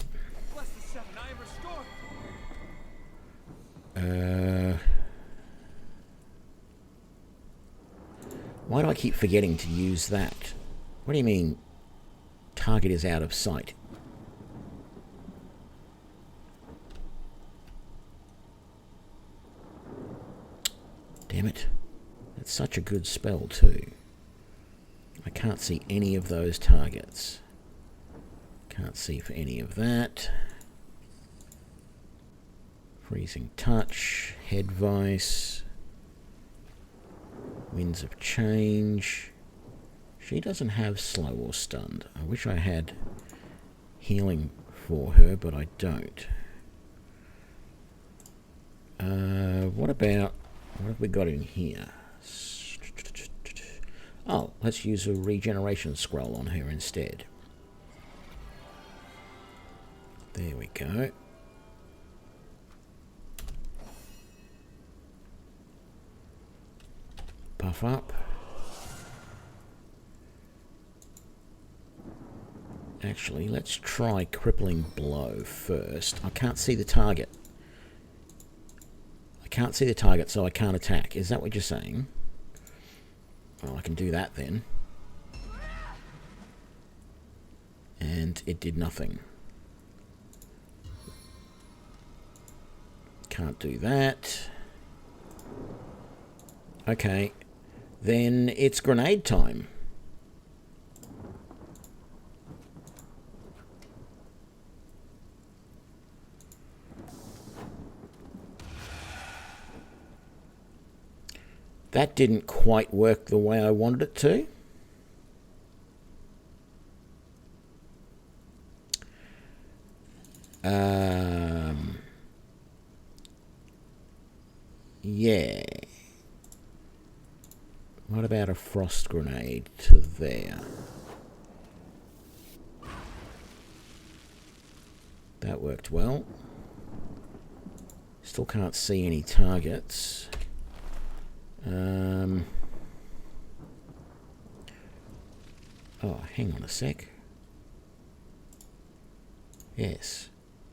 Speaker 1: Why do I keep forgetting to use that? What do you mean, target is out of sight? Damn it. That's such a good spell, too. I can't see any of those targets. Can't see for any of that. Freezing touch, head vice, winds of change. She doesn't have slow or stunned. I wish I had healing for her, but I don't. What have we got in here? Oh, let's use a regeneration scroll on her instead. There we go. stuff up. Actually, let's try crippling blow first. I can't see the target. I can't see the target, so I can't attack. Is that what you're saying? Well, I can do that then. And it did nothing. Can't do that. Okay. Then it's grenade time. That didn't quite work the way I wanted it to. Yeah. What about a frost grenade to there? That worked well. Still can't see any targets. Oh, hang on a sec. Yes.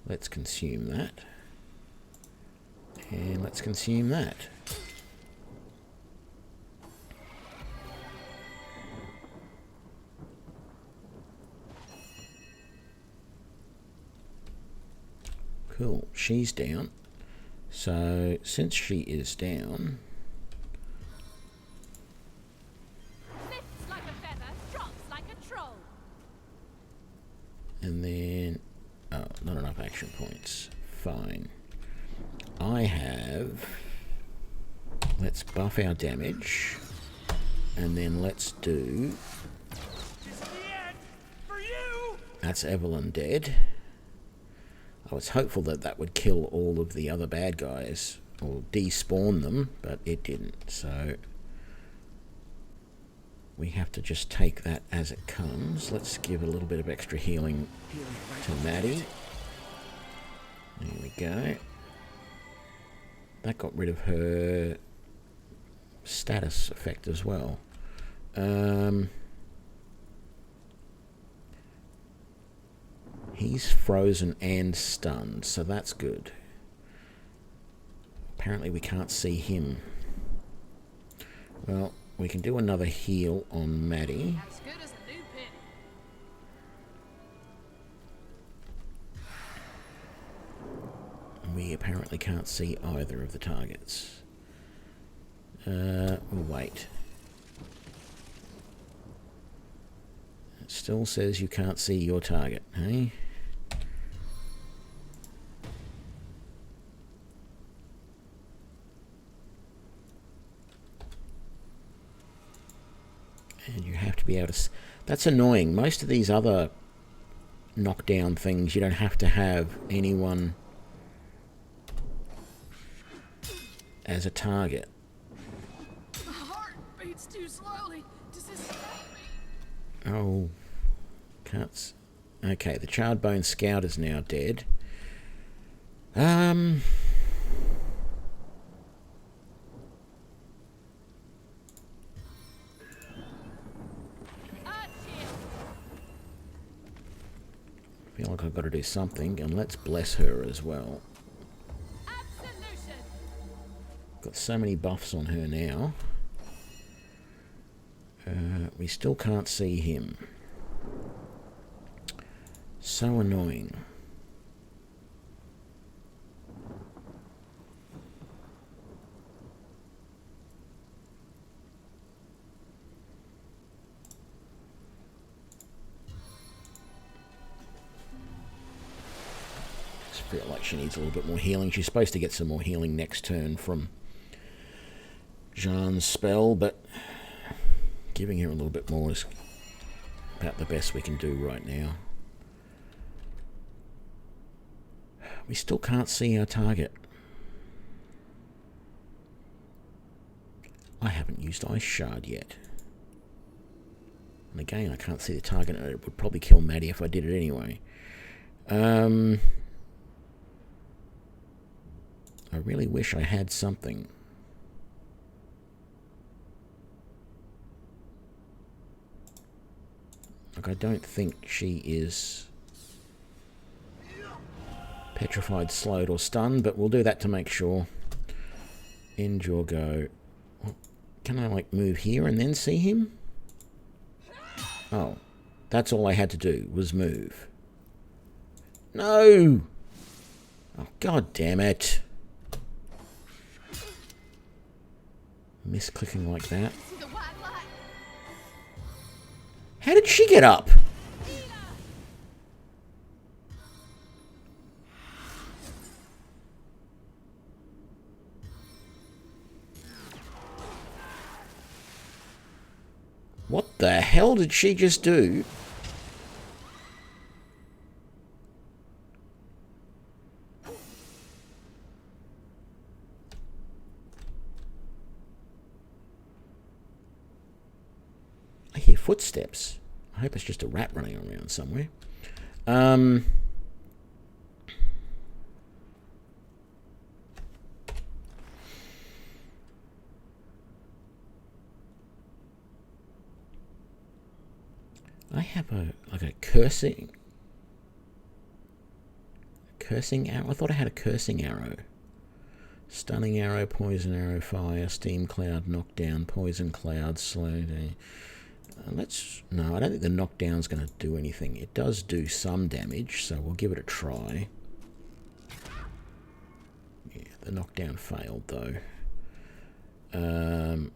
Speaker 1: Let's consume that. And let's consume that. Cool. She's down. So, since she is down...
Speaker 4: Lifts like a feather, drops like a troll.
Speaker 1: And then... Oh, not enough action points. Fine. I have... Let's buff our damage. And then let's do...
Speaker 6: This is the end for you.
Speaker 1: That's Evelyn dead. I was hopeful that that would kill all of the other bad guys. Or despawn them, but it didn't. So... we have to just take that as it comes. Let's give a little bit of extra healing to Maddie. There we go. That got rid of her status effect as well. He's frozen and stunned, so that's good. Apparently we can't see him. Well, we can do another heal on Maddie.
Speaker 7: As good as a new pin.
Speaker 1: We apparently can't see either of the targets. We'll wait. It still says you can't see your target, hey? And you have to be able to... That's annoying. Most of these other knockdown things, you don't have to have anyone as a target.
Speaker 7: My heart beats too slowly. Does this help me?
Speaker 1: Oh, can't... Okay, the Charred Bone Scout is now dead. I feel like I've got to do something, and let's bless her as well.
Speaker 4: Absolution.
Speaker 1: Got so many buffs on her now. We still can't see him. So annoying. Just feel like she needs a little bit more healing. She's supposed to get some more healing next turn from Jean's spell, but giving her a little bit more is about the best we can do right now. We still can't see our target. I haven't used Ice Shard yet. And again, I can't see the target, and it would probably kill Maddie if I did it anyway. I really wish I had something. Like, I don't think she is petrified, slowed, or stunned, but we'll do that to make sure. End your go. Can I, like, move here and then see him? Oh. That's all I had to do, was move. No! Oh, god damn it. Misclicking like that. How did she get up? What the hell did she just do? I hear footsteps. I hope it's just a rat running around somewhere. I have a cursing arrow. I thought I had a cursing arrow. Stunning arrow, poison arrow, fire, steam cloud, knockdown, poison cloud, slow down. No, I don't think the knockdown's going to do anything. It does do some damage, so we'll give it a try. Yeah, the knockdown failed though. And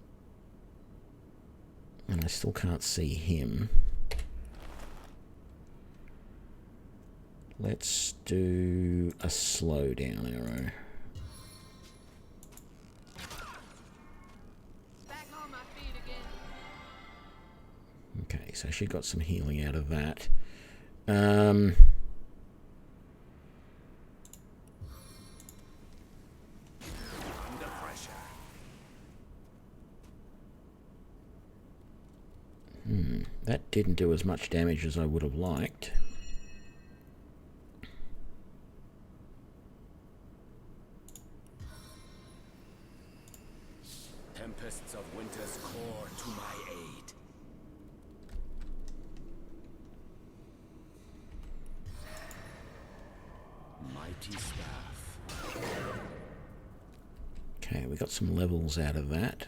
Speaker 1: I still can't see him. Let's do a slow down arrow.
Speaker 7: Back on my feet again.
Speaker 1: Okay, so she got some healing out of that. That didn't do as much damage as I would have liked.
Speaker 3: Tempests of winter's core to my aid. Mighty staff.
Speaker 1: Okay, we got some levels out of that.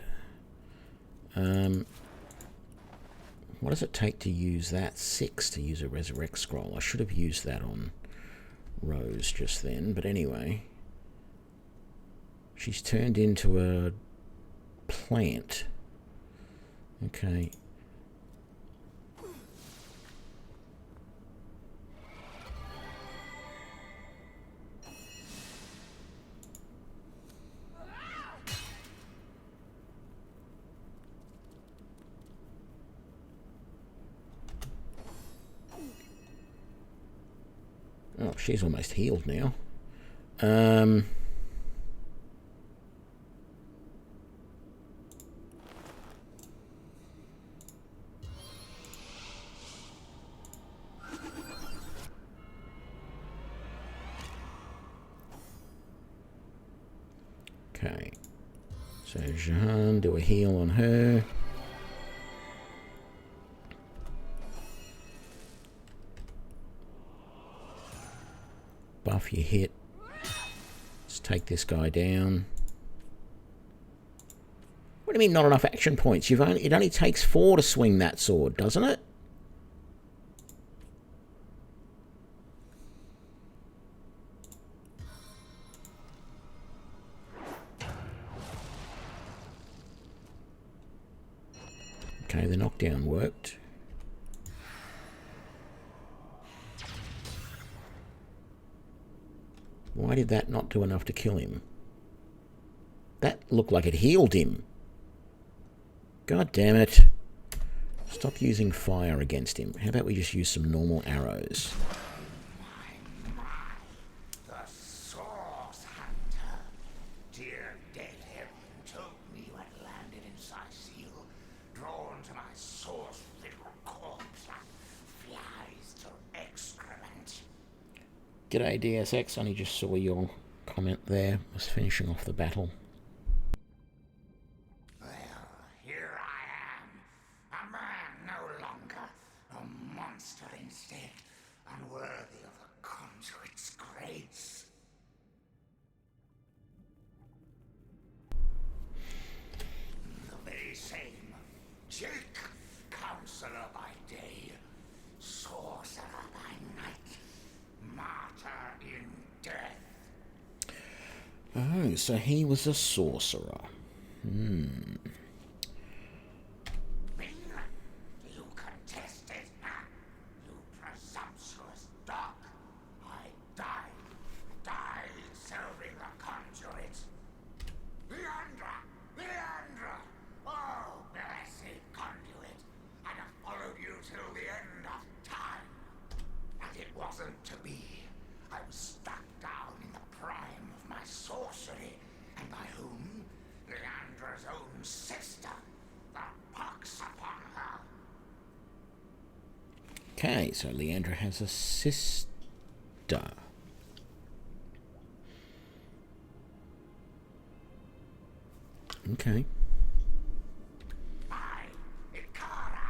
Speaker 1: What does it take to use that? 6 to use a resurrect scroll. I should have used that on Rose just then, but anyway. She's turned into a plant. Okay. Oh, she's almost healed now. Okay. So Jahan, do a heal on her. Buff your hit. Let's take this guy down. What do you mean not enough action points? It only takes 4 to swing that sword, doesn't it? Okay, the knockdown worked. Why did that not do enough to kill him? That looked like it healed him. God damn it. Stop using fire against him. How about we just use some normal arrows?
Speaker 8: The Source Hunter. Dear dead heaven told me you had landed in Sicil, drawn to my source-little corpse like flies to excrement.
Speaker 1: G'day DSX, only just saw your comment there. Was finishing off the battle.
Speaker 8: Well, here I am. A man no longer. A monster. Cheek, counselor by day, sorcerer by night, martyr in death.
Speaker 1: Oh, so he was a sorcerer.
Speaker 8: You contest it, huh? You presumptuous dog. I died serving the conduit. Leandra! Oh, blessed conduit. I'd have followed you till the end of time. And it wasn't to be. I was struck down in the prime of my sorcery. And by whom? Leandra's own sister. The pox upon her.
Speaker 1: Okay, so Leandra has a sister. Okay.
Speaker 8: Ikara!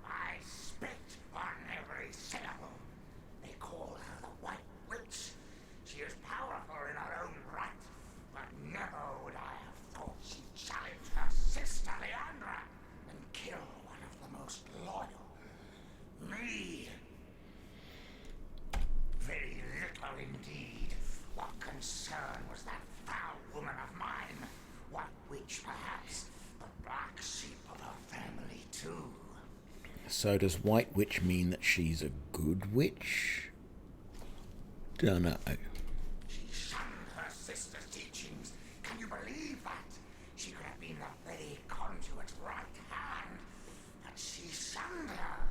Speaker 8: I spit on every syllable. They call her the White Witch. She is powerful in her own right, but never would I have thought she'd challenge her sister Leandra and kill one of the most loyal. Me! Very little indeed. What concern was that foul woman of mine? White Witch, perhaps, but black sheep of her family, too.
Speaker 1: So does White Witch mean that she's a good witch? Dunno.
Speaker 8: She shunned her sister's teachings. Can you believe that? She could have been the very conduit's right hand, but she shunned her.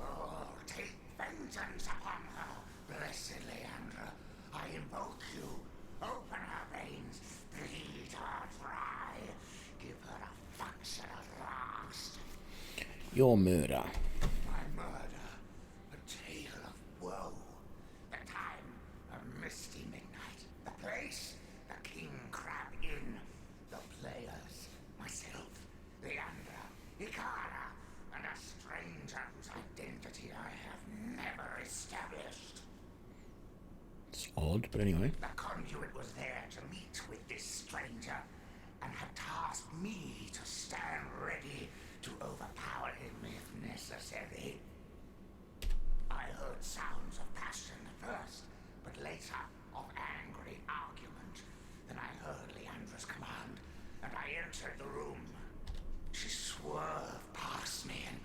Speaker 8: Oh, take vengeance upon her, blessed Leandra. I invoke you. Open her veins, bleed her dry, give her a function at last.
Speaker 1: Your murder.
Speaker 8: My murder, a tale of woe. The time, a misty midnight. The place, the King Crab Inn. The players, myself, Leandra, Ikara, and a stranger whose identity I have never established.
Speaker 1: It's odd, but anyway.
Speaker 8: The conduit was there to meet with this stranger, and had tasked me to stand ready to overpower him if necessary. I heard sounds of passion first, but later of angry argument. Then I heard Leandra's command, and I entered the room. She swerved past me, and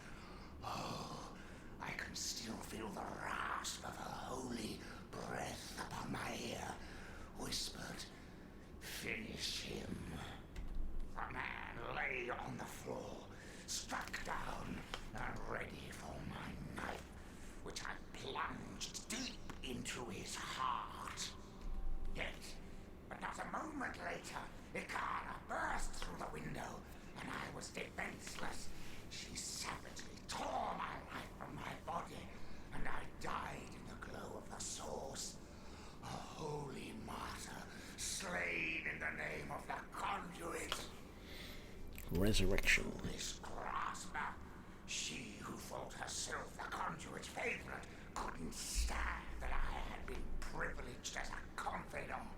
Speaker 8: oh, I can still feel the rasp of her holy breath upon my ear, whispered, "Finish him." The man lay on the floor, struck down, and ready for my knife, which I plunged deep into his heart. Yet, but not a moment later, Ikara burst through the window, and I was defenseless. She savagely tore my life from my body, and I died in the glow of the source. A holy martyr, slain in the name of the conduit.
Speaker 1: Resurrection.
Speaker 8: This grasper, she who thought herself the conduit's favorite, couldn't stand that I had been privileged as a confidant.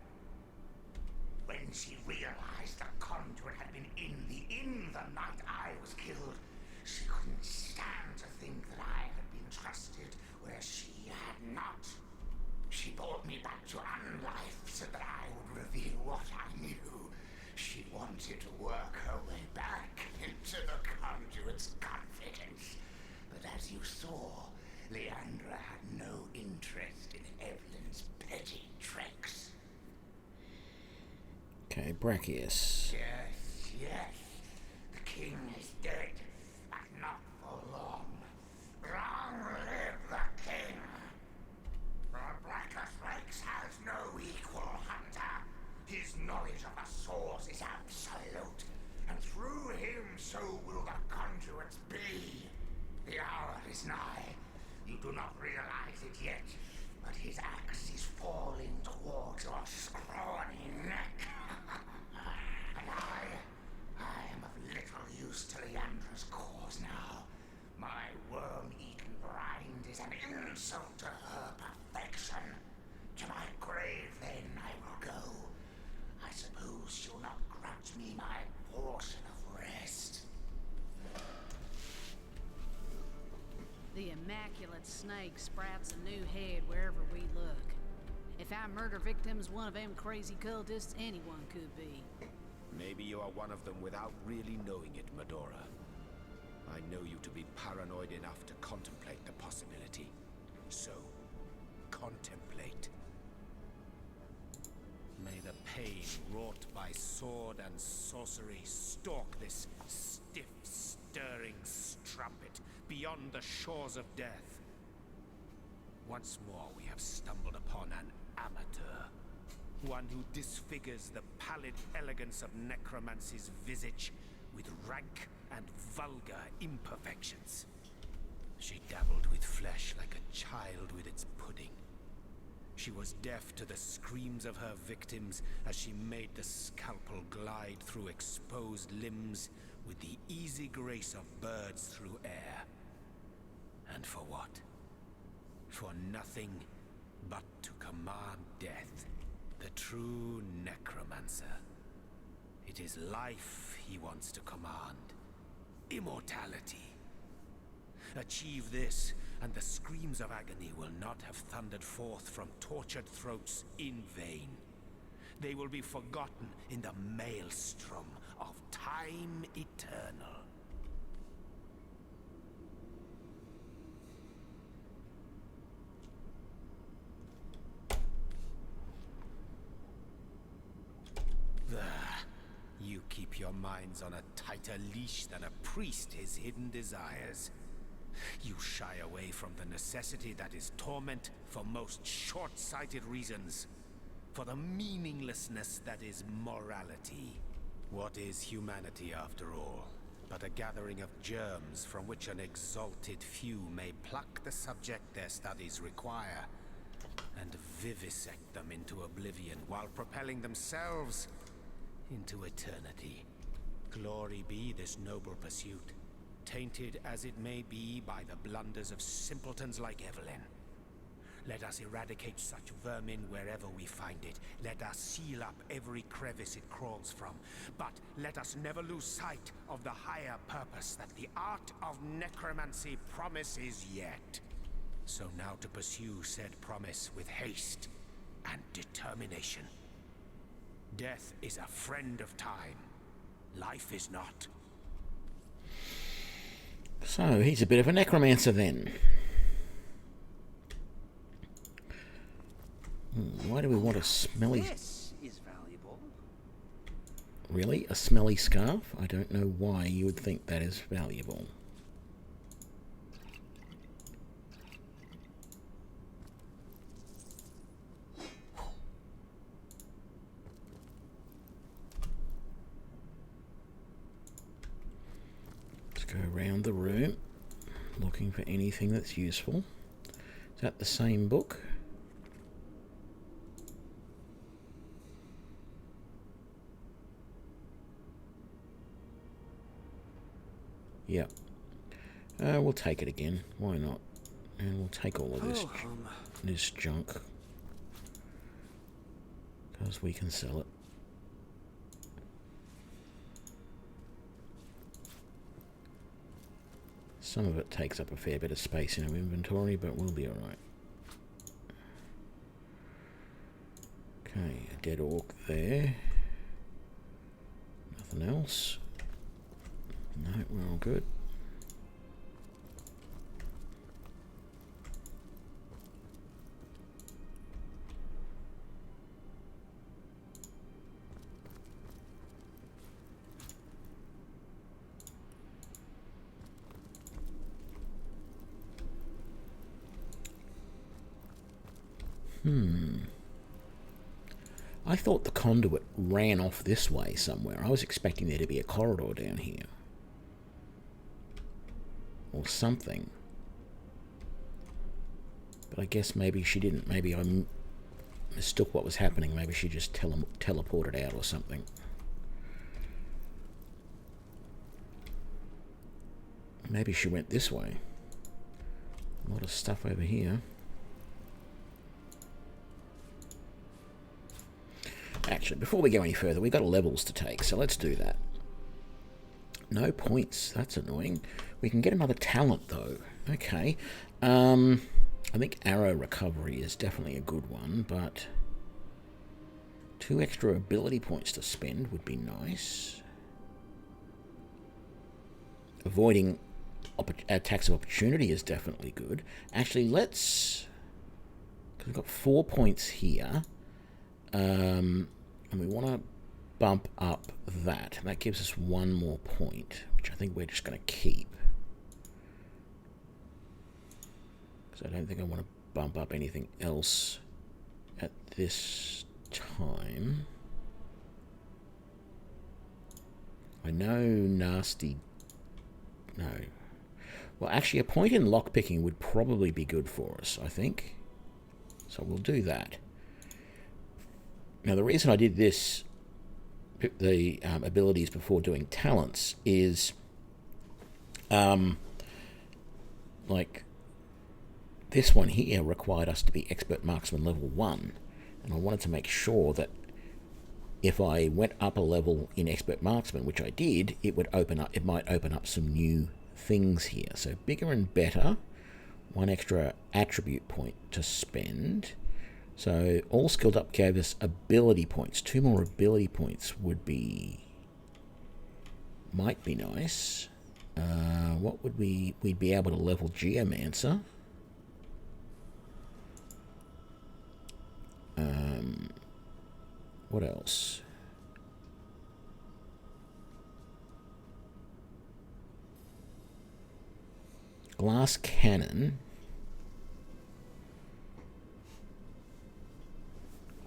Speaker 8: When she realized the conduit had been in the inn the night I was killed, she couldn't stand to think that I had been trusted where she had not. She brought me back to unlife so that I would reveal what I knew. She wanted to work her way back into the conduit's confidence. But as you saw, Leandra had no interest in Evelyn's petty tricks.
Speaker 1: Okay, Brachius.
Speaker 8: Yes. The king is dead, but not for long. Long live the king! The Blackest Rakes has no equal hunter. His knowledge of the source is absolute, and through him so will the conduits be. The hour is nigh. You do not realize it yet, but his axe is falling towards your scrawny neck. And I am of little use
Speaker 7: That snake sprouts a new head wherever we look. If our murder victim's one of them crazy cultists, anyone could be.
Speaker 9: Maybe you are one of them without really knowing it, Medora. I know you to be paranoid enough to contemplate the possibility. So, contemplate. May the pain wrought by sword and sorcery stalk this stiff, stirring strumpet beyond the shores of death. Once more we have stumbled upon an amateur. One who disfigures the pallid elegance of necromancy's visage with rank and vulgar imperfections. She dabbled with flesh like a child with its pudding. She was deaf to the screams of her victims as she made the scalpel glide through exposed limbs with the easy grace of birds through air. And for what? For nothing but to command death, the true necromancer. It is life he wants to command. Immortality. Achieve this, and the screams of agony will not have thundered forth from tortured throats in vain. They will be forgotten in the maelstrom of time eternal. There. You keep your minds on a tighter leash than a priest his hidden desires. You shy away from the necessity that is torment for most short-sighted reasons. For the meaninglessness that is morality. What is humanity, after all? But a gathering of germs from which an exalted few may pluck the subject their studies require and vivisect them into oblivion while propelling themselves into eternity. Glory be this noble pursuit, tainted as it may be by the blunders of simpletons like Evelyn. Let us eradicate such vermin wherever we find it. Let us seal up every crevice it crawls from. But let us never lose sight of the higher purpose that the art of necromancy promises yet. So now to pursue said promise with haste and determination. Death is a friend of time. Life is not.
Speaker 1: So, he's a bit of a necromancer then. Why do we want a smelly...
Speaker 3: This is valuable.
Speaker 1: Really? A smelly scarf? I don't know why you would think that is valuable. Go around the room looking for anything that's useful. Is that the same book? Yep. We'll take it again. Why not? And we'll take all of this junk because we can sell it. Some of it takes up a fair bit of space in our inventory, but we'll be alright. Okay, a dead orc there. Nothing else. No, we're all good. I thought the conduit ran off this way somewhere. I was expecting there to be a corridor down here. Or something. But I guess maybe she didn't. Maybe I mistook what was happening. Maybe she just teleported out or something. Maybe she went this way. A lot of stuff over here. Actually, before we go any further, we've got levels to take, so let's do that. No points. That's annoying. We can get another talent, though. Okay. I think arrow recovery is definitely a good one, but 2 extra ability points to spend would be nice. Avoiding attacks of opportunity is definitely good. Actually, let's... Because we've got 4 points here. And we want to bump up that. That gives us 1 more point, which I think we're just going to keep. Because I don't think I want to bump up anything else at this time. I know nasty... No. Well, actually, a point in lockpicking would probably be good for us, I think. So we'll do that. Now, the reason I did this, the abilities before doing talents, is like this one here required us to be expert marksman level 1, and I wanted to make sure that if I went up a level in expert marksman, which I did, it would open up. It might open up some new things here. So bigger and better, 1 extra attribute point to spend. So all skilled up gave us ability points. 2 more ability points might be nice. What would we'd be able to level Geomancer. What else? Glass cannon.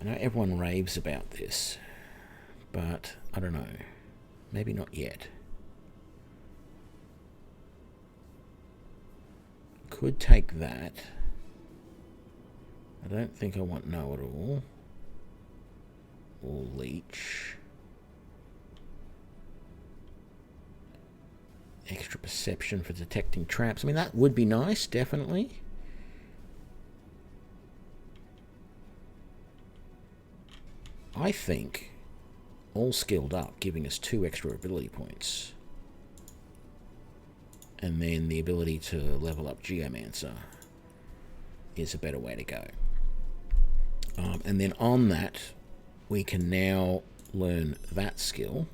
Speaker 1: I know everyone raves about this, but I don't know. Maybe not yet. Could take that. I don't think I want know-it-all. Or leech. Extra perception for detecting traps. I mean, that would be nice, definitely. I think all skilled up, giving us 2 extra ability points. And then the ability to level up Geomancer is a better way to go. And then on that, we can now learn that skill.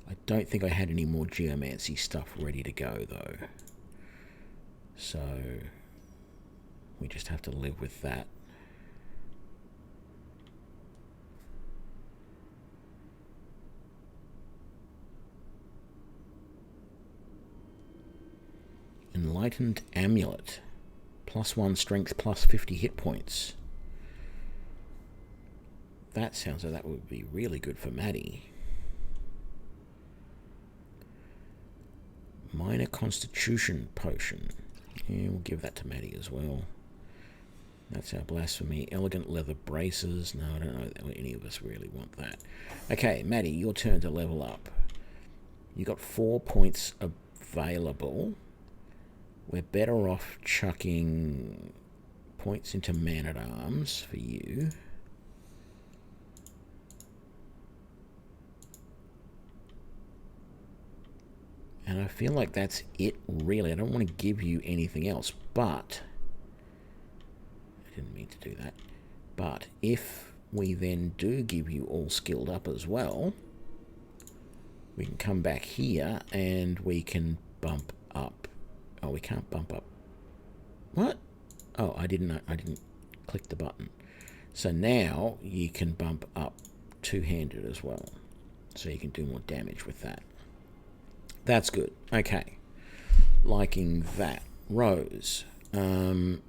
Speaker 1: I don't think I had any more geomancy stuff ready to go, though. So we just have to live with that. Enlightened Amulet. +1 strength, +50 hit points. That sounds like that would be really good for Maddie. Minor Constitution Potion. Yeah, we'll give that to Maddie as well. That's our blasphemy. Elegant leather braces. No, I don't know that any of us really want that. Okay, Maddie, your turn to level up. You got 4 points available. We're better off chucking points into Man-at-Arms for you. And I feel like that's it, really. I don't want to give you anything else, but... I didn't mean to do that. But if we then do give you all skilled up as well, we can come back here and we can bump up. Oh, we can't bump up. What? Oh, I didn't click the button. So now you can bump up two-handed as well. So you can do more damage with that. That's good. Okay. Liking that. Rose. You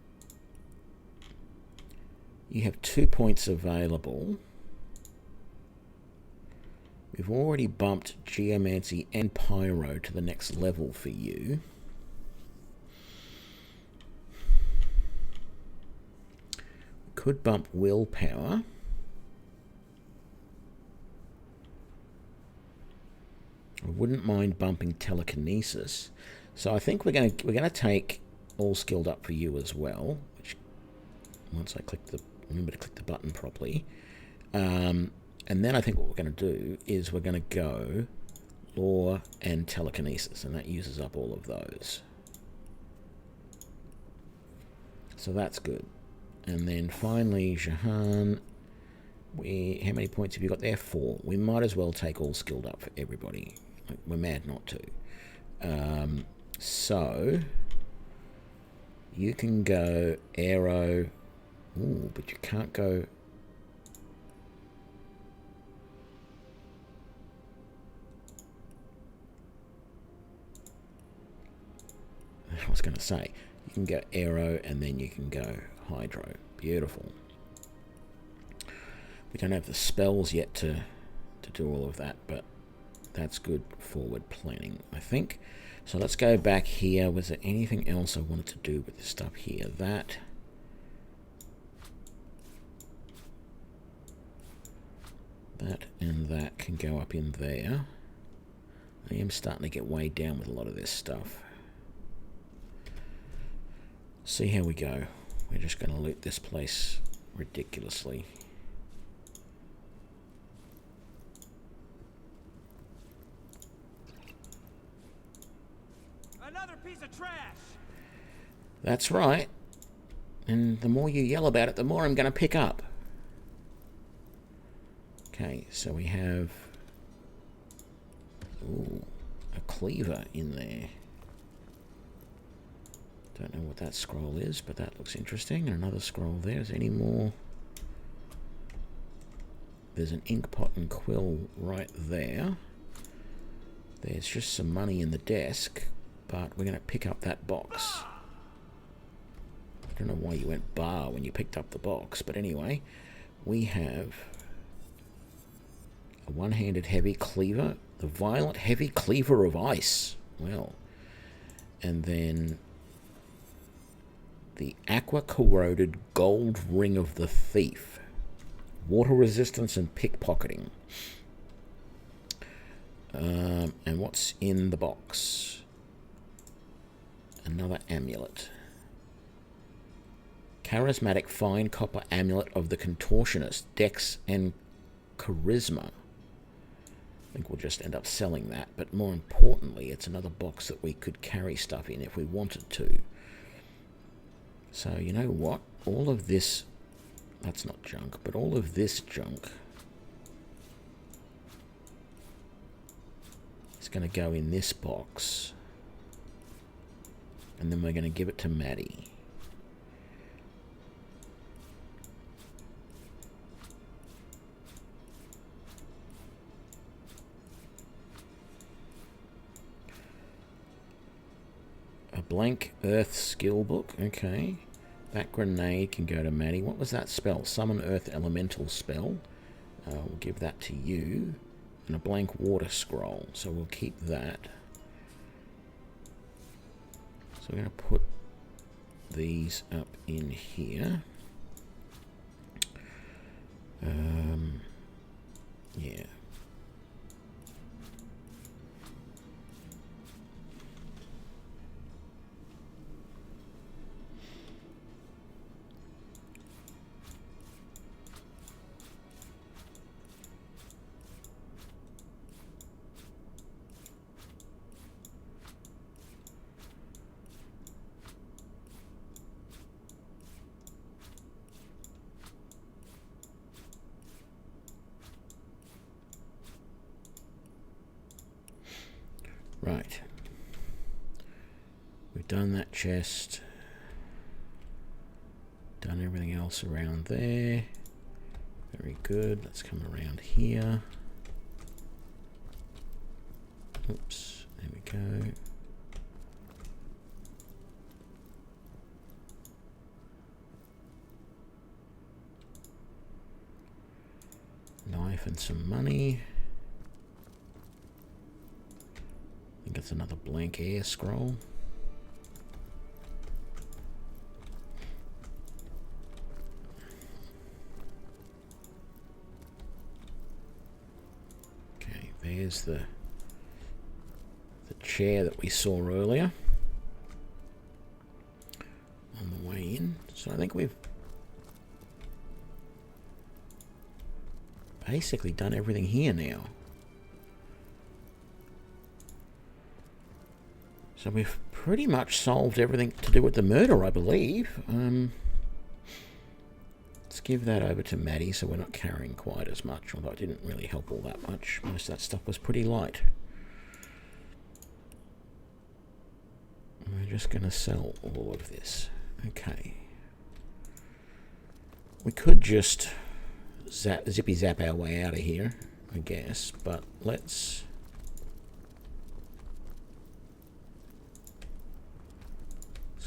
Speaker 1: have 2 points available. We've already bumped Geomancy and Pyro to the next level for you. Could bump Willpower. I wouldn't mind bumping Telekinesis. So I think we're gonna take all skilled up for you as well. Which once I remember to click the button properly. And then I think what we're going to do is we're going to go Law and Telekinesis, and that uses up all of those. So that's good. And then finally, Jahan, how many points have you got there? 4. We might as well take all skilled up for everybody. We're mad not to. So you can go arrow. Ooh, but you can't go. I was going to say, you can go arrow and then you can go hydro. Beautiful. We don't have the spells yet to do all of that, but that's good forward planning, I think. So let's go back here. Was there anything else I wanted to do with this stuff here? That and that can go up in there. I am starting to get weighed down with a lot of this stuff. See how we go. We're just going to loot this place ridiculously.
Speaker 6: Another piece of trash.
Speaker 1: That's right. And the more you yell about it, the more I'm going to pick up. Okay, so we have a cleaver in there. Don't know what that scroll is, but that looks interesting. And another scroll there. Is there any more? There's an ink pot and quill right there. There's just some money in the desk, but we're going to pick up that box. I don't know why you went bar when you picked up the box, but anyway, we have a one-handed heavy cleaver, the violent heavy cleaver of ice. Well, and then the aqua-corroded gold ring of the thief, water resistance and pickpocketing. And what's in the box? Another amulet. Charismatic fine copper amulet of the contortionist, dex and charisma. I think we'll just end up selling that, but more importantly, it's another box that we could carry stuff in if we wanted to. So, you know what? All of this, that's not junk, but all of this junk is going to go in this box. And then we're going to give it to Maddie. A blank earth skill book. Okay. That grenade can go to Maddie. What was that spell? Summon earth elemental spell. We'll give that to you. And a blank water scroll. So we'll keep that. So we're going to put these up in here. Yeah. Right. We've done that chest. Done everything else around there. Very good. Let's come around here. Oops. There we go. Knife and some money. I think it's another blank air scroll. Okay, there's the chair that we saw earlier on the way in. So I think we've basically done everything here now. So we've pretty much solved everything to do with the murder, I believe. Let's give that over to Maddie so we're not carrying quite as much, although it didn't really help all that much. Most of that stuff was pretty light. We're just going to sell all of this. Okay. We could just zippy zap our way out of here, I guess, but let's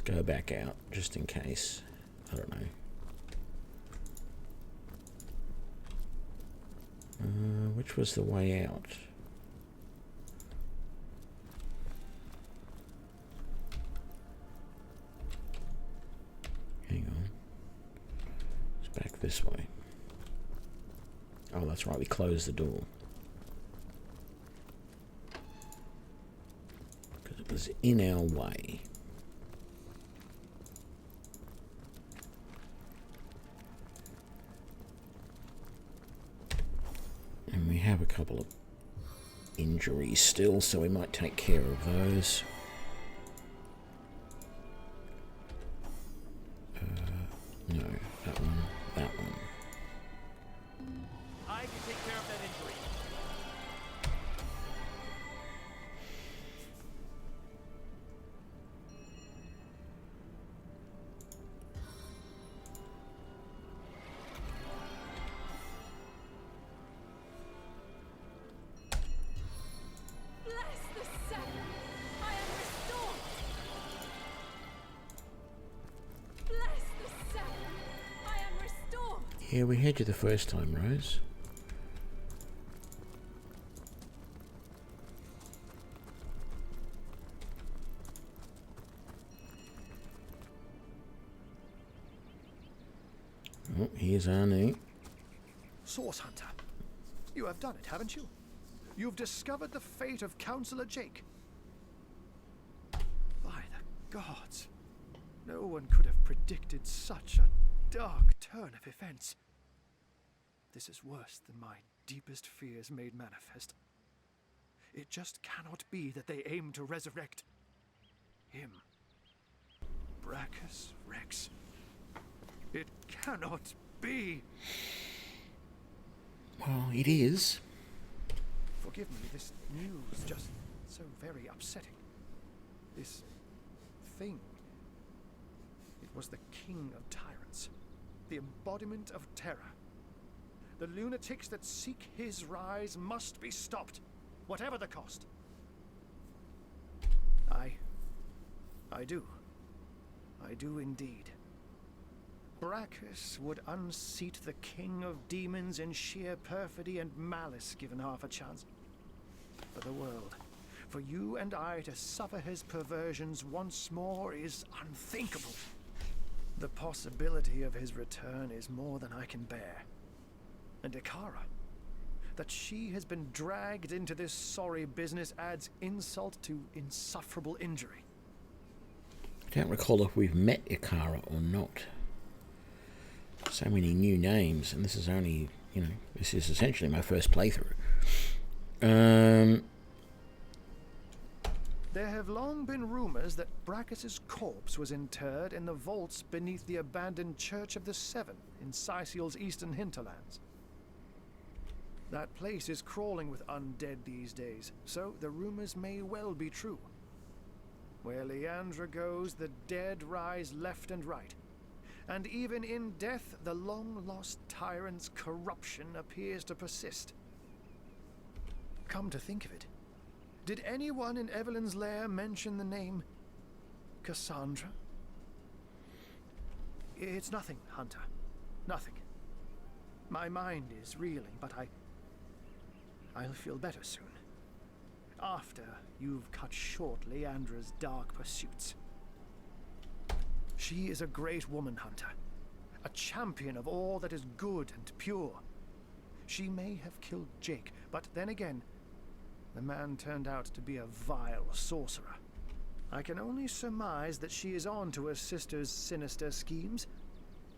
Speaker 1: go back out just in case. I don't know. Which was the way out? Hang on. It's back this way. Oh, that's right. We closed the door. Because it was in our way. And we have a couple of injuries still, so we might take care of those. No, that one, that one.
Speaker 6: I can take care of that injury.
Speaker 4: Bless the Seven! I am restored! Bless the Seven! I am restored!
Speaker 1: Yeah, we had you the first time, Rose. Oh, here's Arnie.
Speaker 10: Source Hunter, you have done it, haven't you? You've discovered the fate of Councillor Jake. By the gods, no one could have predicted such a dark turn of events. This is worse than my deepest fears made manifest. It just cannot be that they aim to resurrect him. Brachus Rex. It cannot be.
Speaker 1: Well, it is.
Speaker 10: Forgive me, this news just so very upsetting. This thing. It was the king of tyrants, the embodiment of terror. The lunatics that seek his rise must be stopped, whatever the cost. I do. I do indeed. Brachus would unseat the king of demons in sheer perfidy and malice given half a chance. For the world, for you and I to suffer his perversions once more is unthinkable. The possibility of his return is more than I can bear. And Ikara, that she has been dragged into this sorry business adds insult to insufferable injury.
Speaker 1: I don't recall if we've met Ikara or not. So many new names, and this is only, this is essentially my first playthrough.
Speaker 10: There have long been rumors that Brachus's corpse was interred in the vaults beneath the abandoned Church of the Seven in Sicil's eastern hinterlands. That place is crawling with undead these days, so the rumors may well be true. Where Leandra goes, the dead rise left and right. And even in death, the long-lost tyrant's corruption appears to persist. Come to think of it, did anyone in Evelyn's lair mention the name Cassandra? It's nothing, Hunter. Nothing. My mind is reeling, but I'll feel better soon. After you've cut short Leandra's dark pursuits. She is a great woman, Hunter. A champion of all that is good and pure. She may have killed Jake, but then again, the man turned out to be a vile sorcerer. I can only surmise that she is on to her sister's sinister schemes,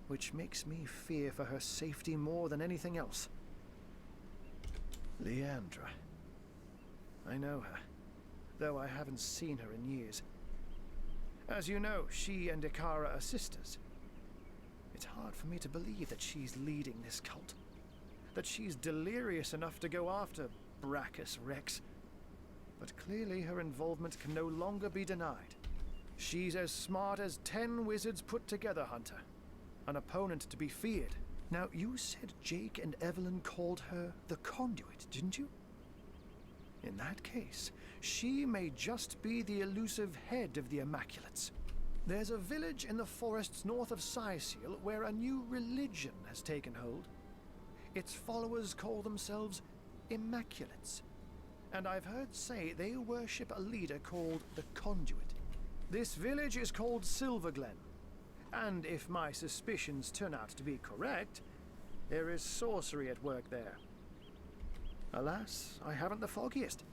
Speaker 10: which makes me fear for her safety more than anything else. Leandra. I know her, though I haven't seen her in years. As you know, she and Ikara are sisters. It's hard for me to believe that she's leading this cult. That she's delirious enough to go after Brachus Rex. But clearly her involvement can no longer be denied. She's as smart as 10 wizards put together, Hunter. An opponent to be feared. Now, you said Jake and Evelyn called her the Conduit, didn't you? In that case, she may just be the elusive head of the Immaculates. There's a village in the forests north of Sicil where a new religion has taken hold. Its followers call themselves Immaculates. And I've heard say they worship a leader called the Conduit. This village is called Silverglen. And if my suspicions turn out to be correct, there is sorcery at work there. Alas, I haven't the foggiest.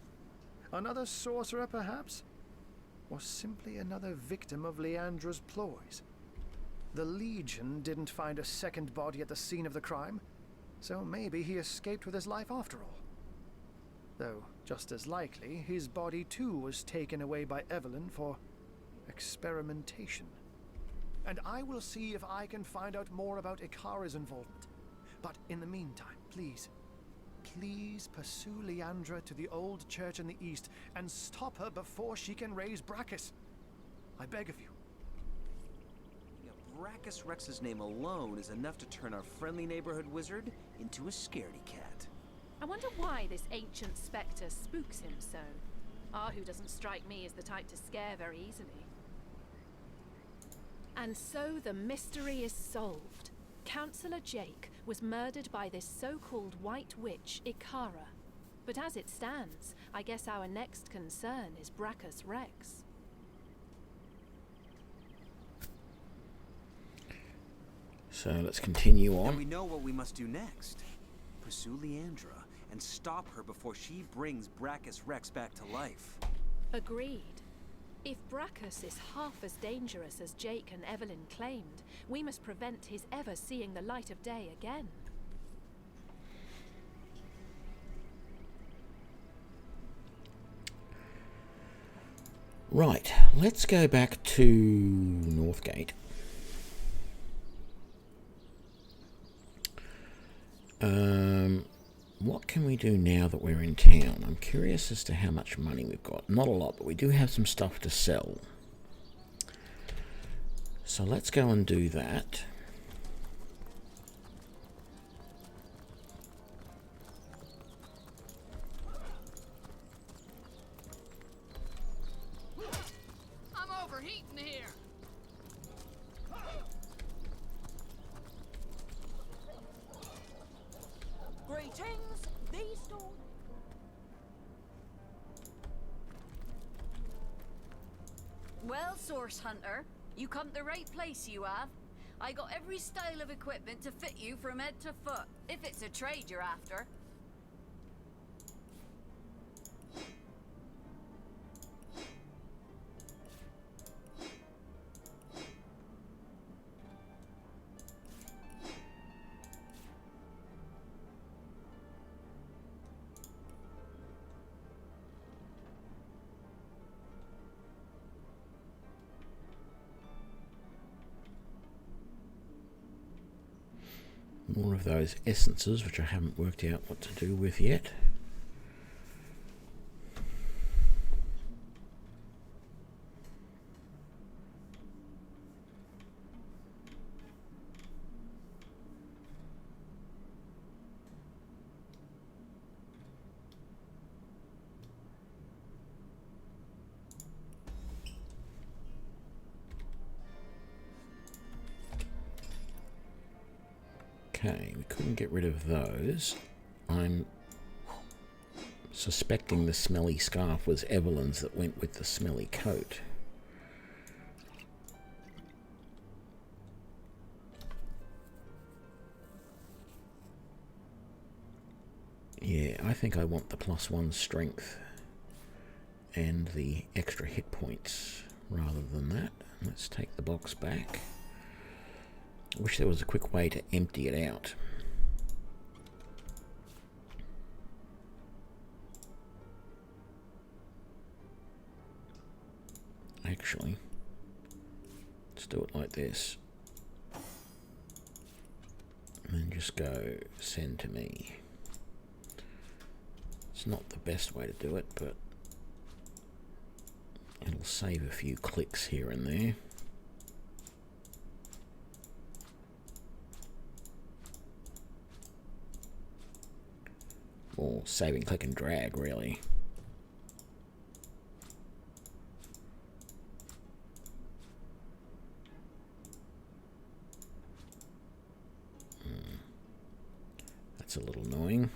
Speaker 10: Another sorcerer, perhaps? Or simply another victim of Leandra's ploys? The Legion didn't find a second body at the scene of the crime, so maybe he escaped with his life after all. Though, just as likely, his body too was taken away by Evelyn for experimentation. And I will see if I can find out more about Ikara's involvement. But in the meantime, please pursue Leandra to the old church in the east and stop her before she can raise Brachus. I beg of you.
Speaker 3: Yeah, Brachus Rex's name alone is enough to turn our friendly neighborhood wizard into a scaredy cat.
Speaker 4: I wonder why this ancient spectre spooks him so. Ahu doesn't strike me as the type to scare very easily. And so the mystery is solved. Councillor Jake was murdered by this so-called White Witch, Ikara. But as it stands, I guess our next concern is Brachus Rex.
Speaker 1: So let's continue on.
Speaker 3: And we know what we must do next. Pursue Leandra and stop her before she brings Brachus Rex back to life.
Speaker 4: Agreed. If Brachus is half as dangerous as Jake and Evelyn claimed, we must prevent his ever seeing the light of day again.
Speaker 1: Right, let's go back to Northgate. What can we do now that we're in town? I'm curious as to how much money we've got. Not a lot, but we do have some stuff to sell. So let's go and do that.
Speaker 7: I'm overheating here.
Speaker 11: Greetings, these stores. Well, Source Hunter, you come to the right place, you have. I got every style of equipment to fit you from head to foot, if it's a trade you're after.
Speaker 1: More of those essences, which I haven't worked out what to do with yet. Okay, we couldn't get rid of those. I'm suspecting the smelly scarf was Evelyn's that went with the smelly coat. Yeah, I think I want the +1 strength and the extra hit points rather than that. Let's take the box back. I wish there was a quick way to empty it out. Actually, do it like this. And then just go send to me. It's not the best way to do it, but it'll save a few clicks here and there. Or saving click and drag, really. That's a little annoying.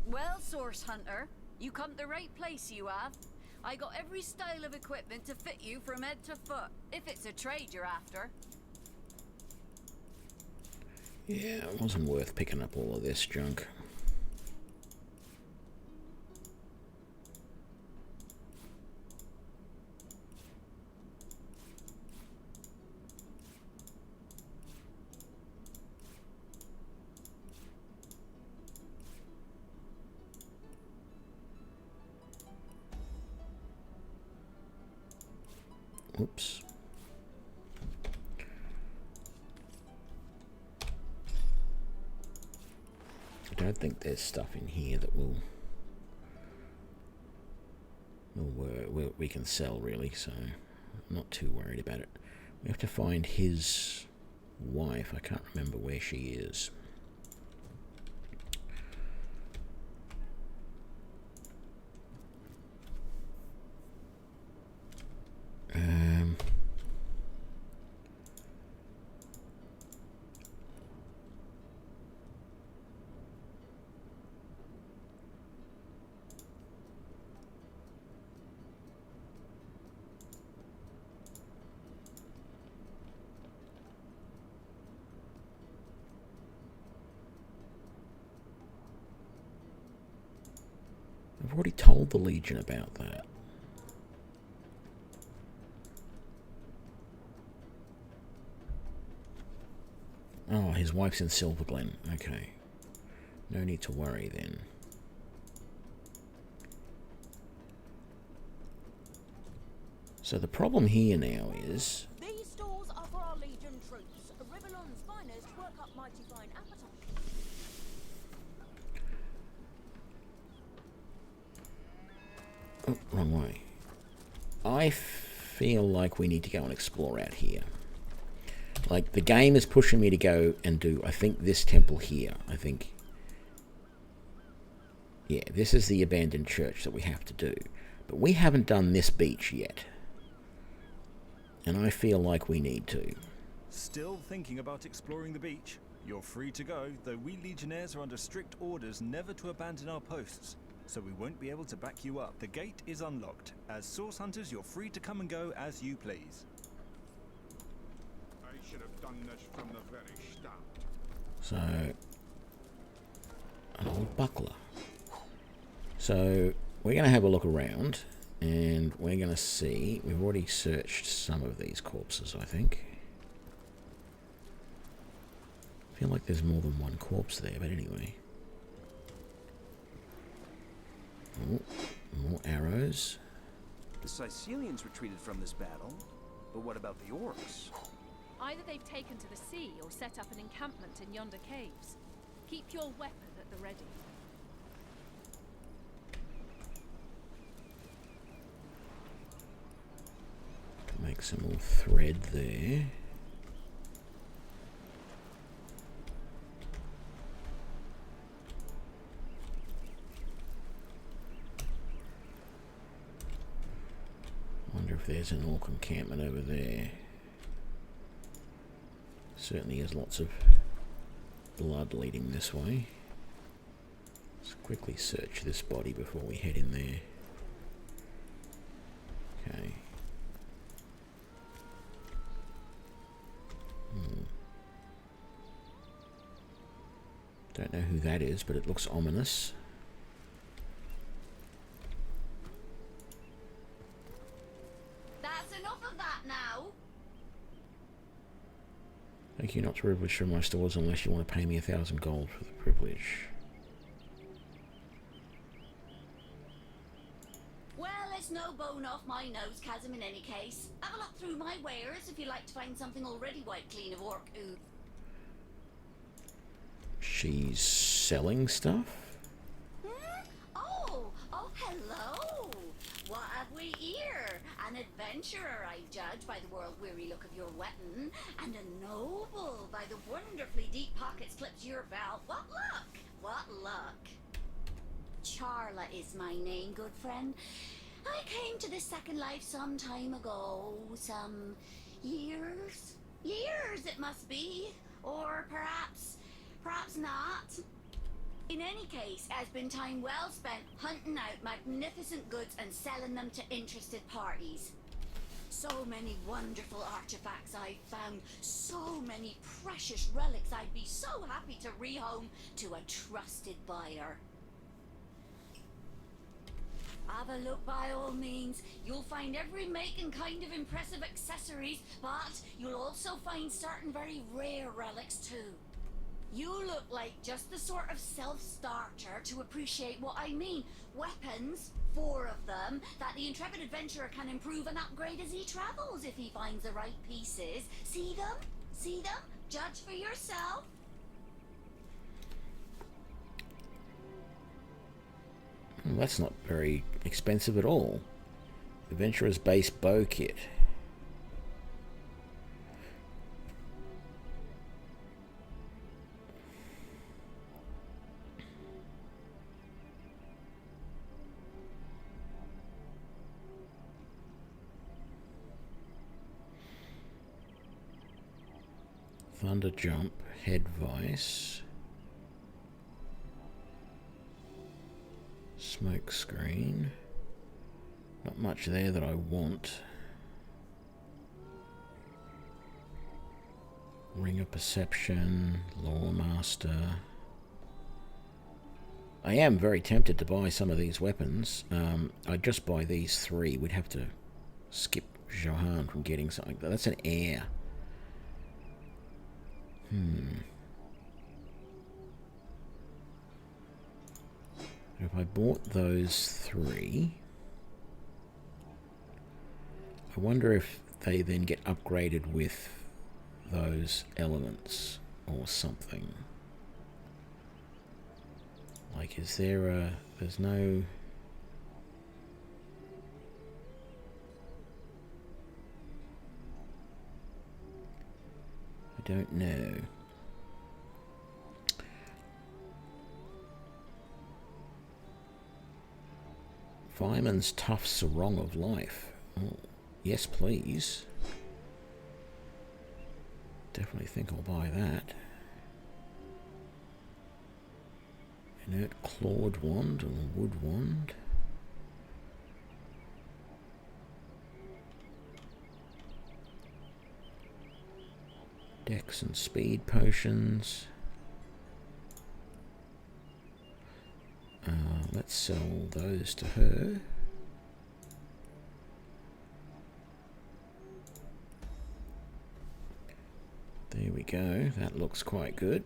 Speaker 11: Well, Source Hunter, you come to the right place, you have. I got every style of equipment to fit you from head to foot, if it's a trade you're after.
Speaker 1: Yeah, it wasn't worth picking up all of this junk. Oops. I don't think there's stuff in here that we can sell, really, so I'm not too worried about it. We have to find his wife. I can't remember where she is. I've already told the Legion about that. Oh, his wife's in Silverglen. Okay. No need to worry then. So the problem here now is...
Speaker 12: These stores are for our Legion troops. Rivelon's finest work up mighty fine appetite.
Speaker 1: Oh, wrong way. I feel like we need to go and explore out here. Like, the game is pushing me to go and do, I think, this temple here. I think... Yeah, this is the abandoned church that we have to do. But we haven't done this beach yet. And I feel like we need to.
Speaker 13: Still thinking about exploring the beach? You're free to go, though we Legionnaires are under strict orders never to abandon our posts. So we won't be able to back you up. The gate is unlocked. As Source Hunters, you're free to come and go as you please.
Speaker 5: I should have done this from the very start.
Speaker 1: So, an old buckler. So, we're going to have a look around, and we're going to see... We've already searched some of these corpses, I think. I feel like there's more than one corpse there, but anyway. Oh, more arrows.
Speaker 3: The Sicilians retreated from this battle, but what about the orcs?
Speaker 4: Either they've taken to the sea or set up an encampment in yonder caves. Keep your weapon at the ready.
Speaker 1: Make some more thread there. Wonder if there's an orc encampment over there. Certainly has lots of blood leading this way. Let's quickly search this body before we head in there. Okay. Don't know who that is, but it looks ominous. Thank you not to privilege through my stores unless you want to pay me 1,000 gold for the privilege.
Speaker 11: Well, there's no bone off my nose, Chasm, in any case. Have a look through my wares if you'd like to find something already wiped clean of orc ooze.
Speaker 1: She's selling stuff?
Speaker 11: Oh, hello! What have we here? An adventurer, I judge, by the world-weary look of your weapon, and a noble by the wonderfully deep pockets clipped to your belt. What luck! What luck! Charla is my name, good friend. I came to this second life some time ago. Some years? Years, it must be. Or perhaps not. In any case, it has been time well spent hunting out magnificent goods and selling them to interested parties. So many wonderful artifacts I've found, so many precious relics I'd be so happy to rehome to a trusted buyer. Have a look by all means. You'll find every make and kind of impressive accessories, but you'll also find certain very rare relics too. You look like just the sort of self-starter to appreciate what I mean. Weapons, 4 of them, that the intrepid adventurer can improve and upgrade as he travels if he finds the right pieces. See them? See them? Judge for yourself.
Speaker 1: Well, that's not very expensive at all. Adventurer's base bow kit. Thunder jump, head vice, smoke screen. Not much there that I want. Ring of perception, lore master. I am very tempted to buy some of these weapons. I'd just buy these 3. We'd have to skip Johan from getting something. That's an heir. If I bought those 3, I wonder if they then get upgraded with those elements or something. Like, is there a... there's no... I don't know. Fireman's Tough Sarong of Life. Oh, yes, please. Definitely think I'll buy that. Inert Clawed Wand and Wood Wand. Dex and speed potions. Let's sell those to her. There we go. That looks quite good.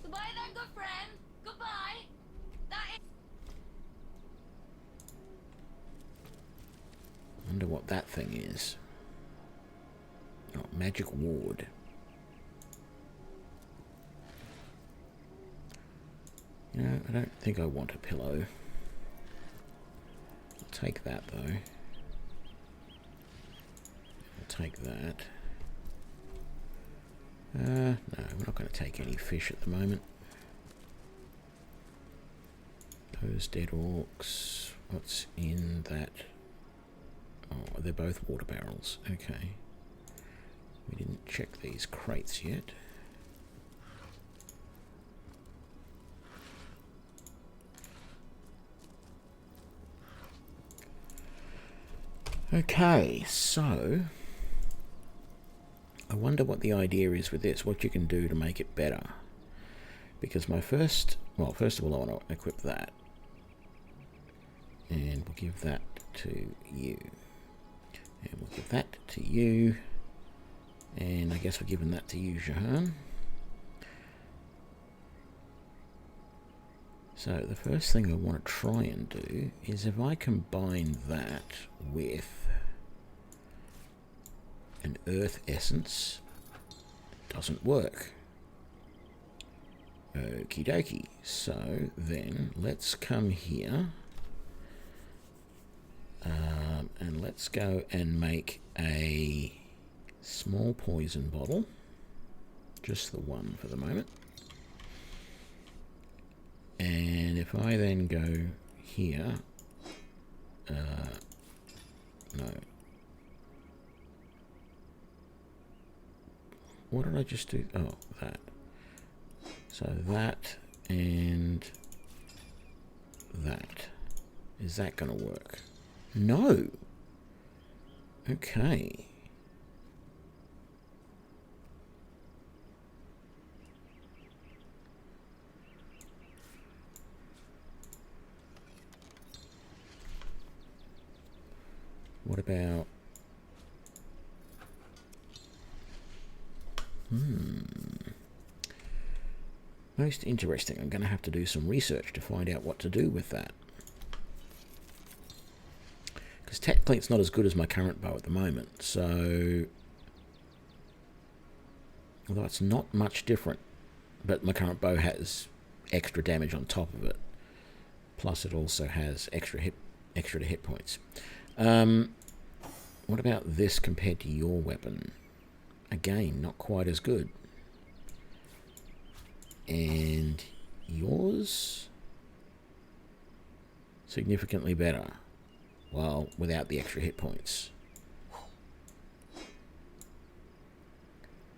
Speaker 11: Goodbye then, good friend. Goodbye. That is...
Speaker 1: Wonder what that thing is. Oh, magic ward. You know, I don't think I want a pillow. I'll take that though. I'll take that. No, we're not going to take any fish at the moment. Those dead orcs. What's in that? Oh, they're both water barrels. Okay. We didn't check these crates yet. Okay, so I wonder what the idea is with this, what you can do to make it better. Because my first of all, I want to equip that. And we'll give that to you. And we'll give that to you. And I guess we're giving that to you, Jahan. So the first thing I want to try and do is if I combine that with an earth essence, it doesn't work. Okie dokie. So then let's come here and let's go and make a small poison bottle. Just the one for the moment. And if I then go here, no. What did I just do? Oh, that. So that and that. Is that going to work? No. Okay. What about... Most interesting. I'm going to have to do some research to find out what to do with that. Because technically it's not as good as my current bow at the moment. So... Although it's not much different. But my current bow has extra damage on top of it. Plus it also has extra to hit points. What about this compared to your weapon? Again, not quite as good. And yours? Significantly better. Well, without the extra hit points.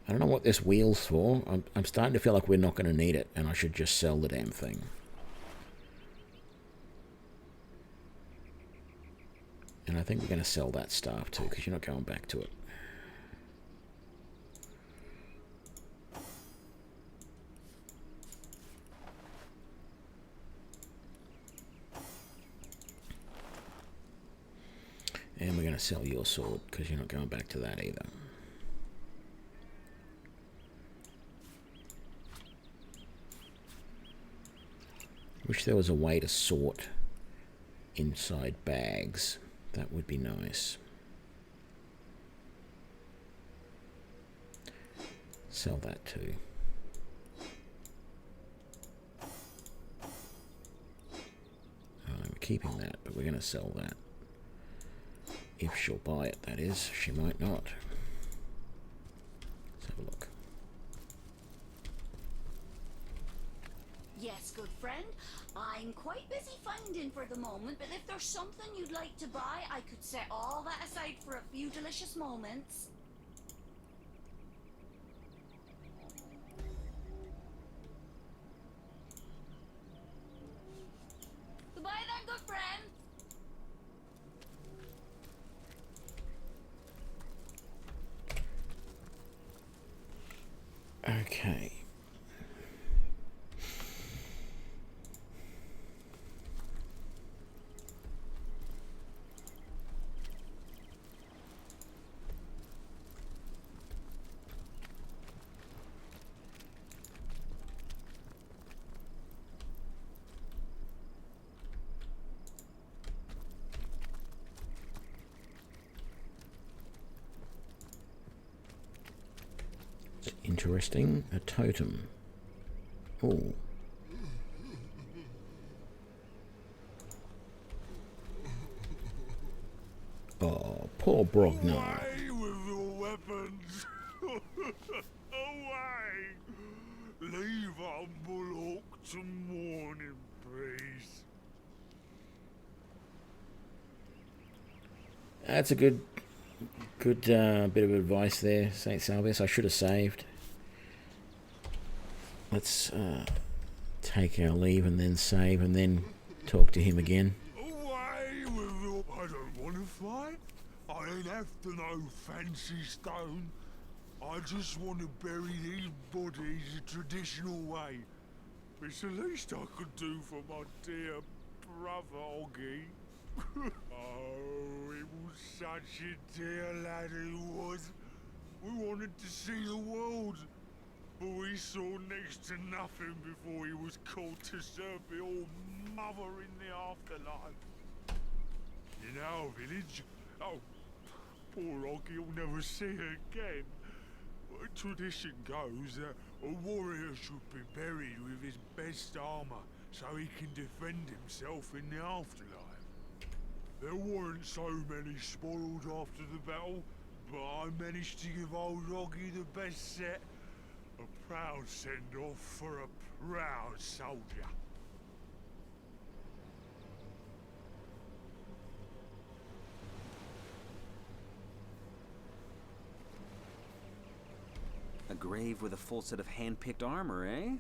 Speaker 1: I don't know what this wheel's for. I'm starting to feel like we're not going to need it, and I should just sell the damn thing. And I think we're going to sell that staff too, because you're not going back to it. And we're going to sell your sword, because you're not going back to that either. Wish there was a way to sort inside bags. That would be nice. Sell that too. We're keeping that, but we're going to sell that. If she'll buy it, that is. She might not. Let's have a look.
Speaker 11: Yes, good friend. I'm quite busy finding for the moment, but if there's something you'd like to buy, I could set all that aside for a few delicious moments. Goodbye then, good friend.
Speaker 1: Okay. Interesting. A totem. Oh. Oh, poor Brognar.
Speaker 5: Away with your weapons! Away! Leave humble Hawk to mourn in peace.
Speaker 1: That's a good bit of advice there, St. Salvius. I should have saved. Let's take our leave and then save and then talk to him again.
Speaker 5: Away with your... I don't want to fight. I ain't after no fancy stone. I just want to bury these bodies the traditional way. It's the least I could do for my dear brother, Oggy. Oh, he was such a dear lad, he was. We wanted to see the world, but we saw next to nothing before he was called to serve the old mother in the afterlife. In our village, oh, poor Oggy will never see her again. But tradition goes that a warrior should be buried with his best armor so he can defend himself in the afterlife. There weren't so many spoiled after the battle, but I managed to give old Oggy the best set. A proud send-off for a proud soldier.
Speaker 3: A grave with a full set of hand-picked armor, eh?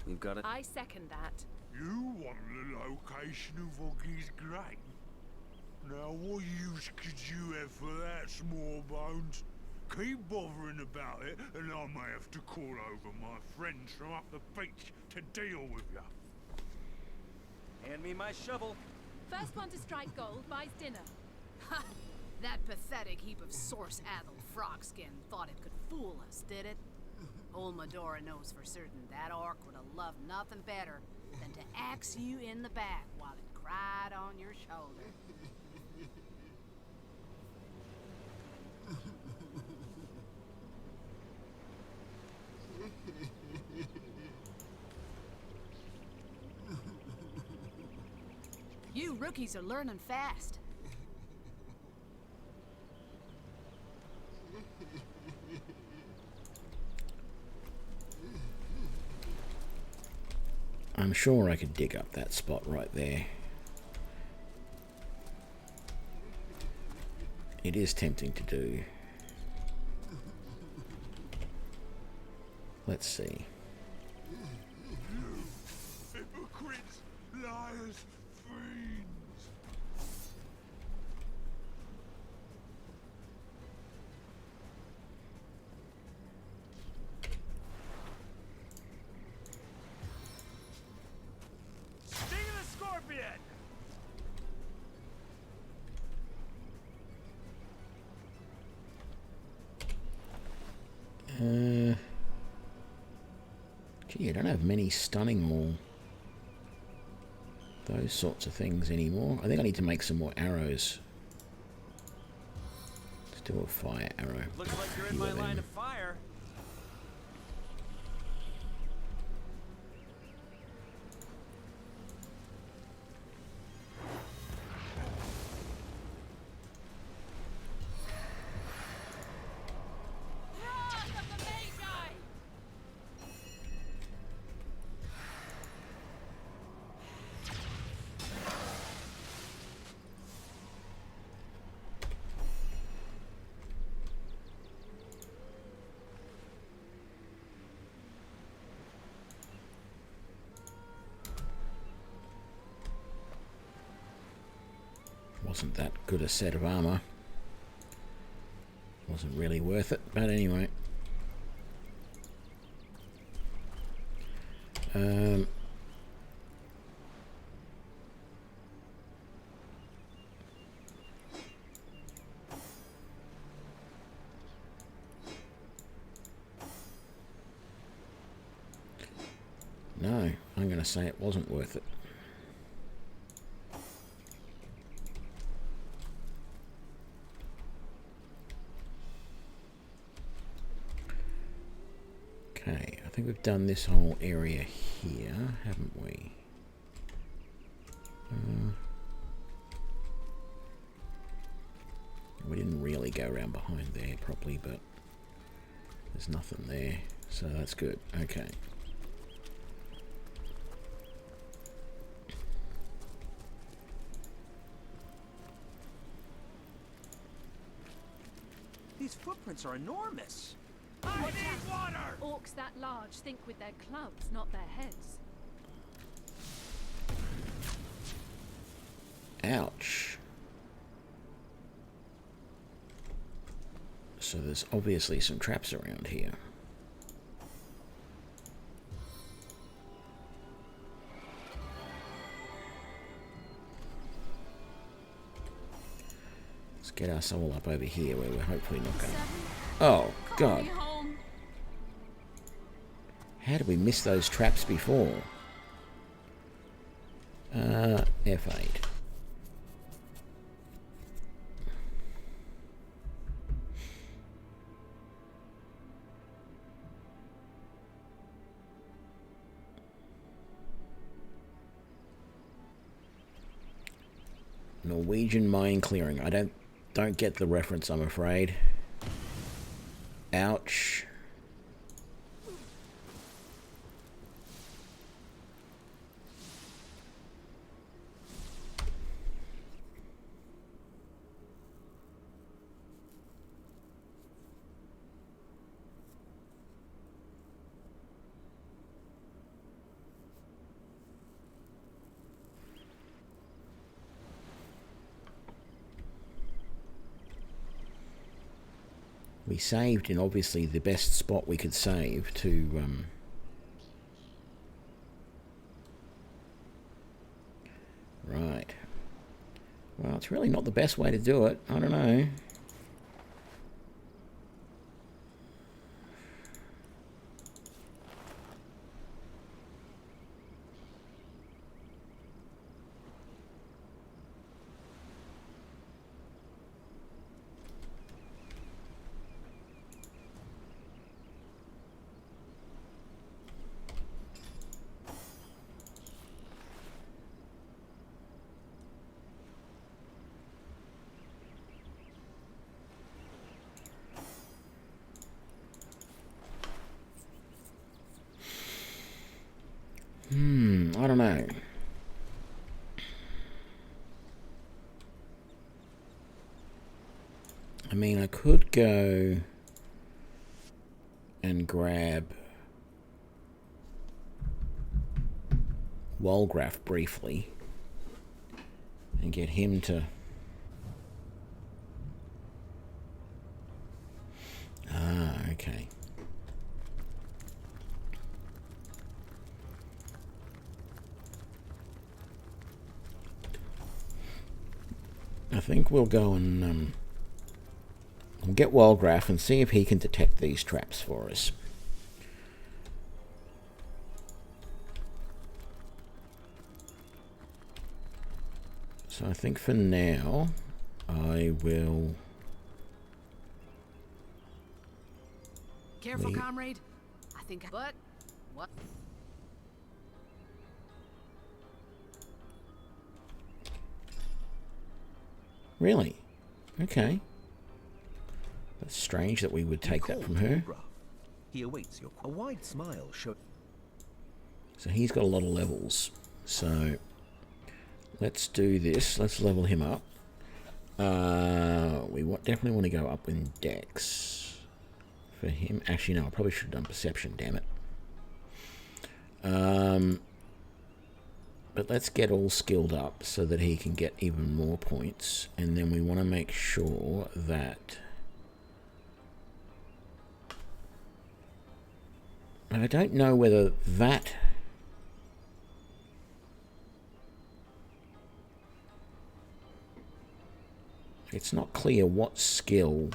Speaker 3: We've got it.
Speaker 7: I second that.
Speaker 5: You want the location of Oggy's grave? Now, what use could you have for that, small bones? Keep bothering about it, and I may have to call over my friends from up the beach to deal with you.
Speaker 3: Hand me my shovel.
Speaker 4: First one to strike gold buys dinner.
Speaker 7: Ha! That pathetic heap of source-addled frogskin thought it could fool us, did it? Old Medora knows for certain that orc would have loved nothing better than to axe you in the back while it cried on your shoulder. You rookies are learning fast.
Speaker 1: I'm sure I could dig up that spot right there. It is tempting to do. Let's see.
Speaker 5: Hypocrites, liars, fiends.
Speaker 6: Sting of the scorpion!
Speaker 1: Gee, I don't have many stunning or those sorts of things anymore. I think I need to make some more arrows. Let's do a fire arrow.
Speaker 3: Looks like you're in my line of fire.
Speaker 1: Wasn't that good a set of armor. Wasn't really worth it, but anyway. No, I'm going to say it wasn't worth it. Okay, I think we've done this whole area here, haven't we? We didn't really go around behind there properly, but there's nothing there, so that's good. Okay.
Speaker 3: These footprints are enormous.
Speaker 6: I need water!
Speaker 4: Orcs that large think with their clubs, not their heads.
Speaker 1: Ouch. So there's obviously some traps around here. get our soul up over here where we're hopefully not going. Oh, God. How did we miss those traps before? F8. Norwegian mine clearing. I don't get the reference, I'm afraid. Ouch. We saved in obviously the best spot we could save to right. Well, it's really not the best way to do it. I don't know. I don't know. I mean, I could go and grab Walgraf briefly and get him to... Ah, okay. I think we'll go and we'll get Walgraf and see if he can detect these traps for us. So I think for now, I will...
Speaker 7: Careful, comrade. I think... But... What?
Speaker 1: Really? Okay. That's strange that we would take that from her.
Speaker 3: He awaits your... A wide smile showed...
Speaker 1: So he's got a lot of levels. So let's do this. Let's level him up. We definitely want to go up in Dex for him. Actually, no, I probably should have done Perception, damn it. But let's get all skilled up so that he can get even more points. And then we want to make sure that... I don't know whether that... It's not clear what skill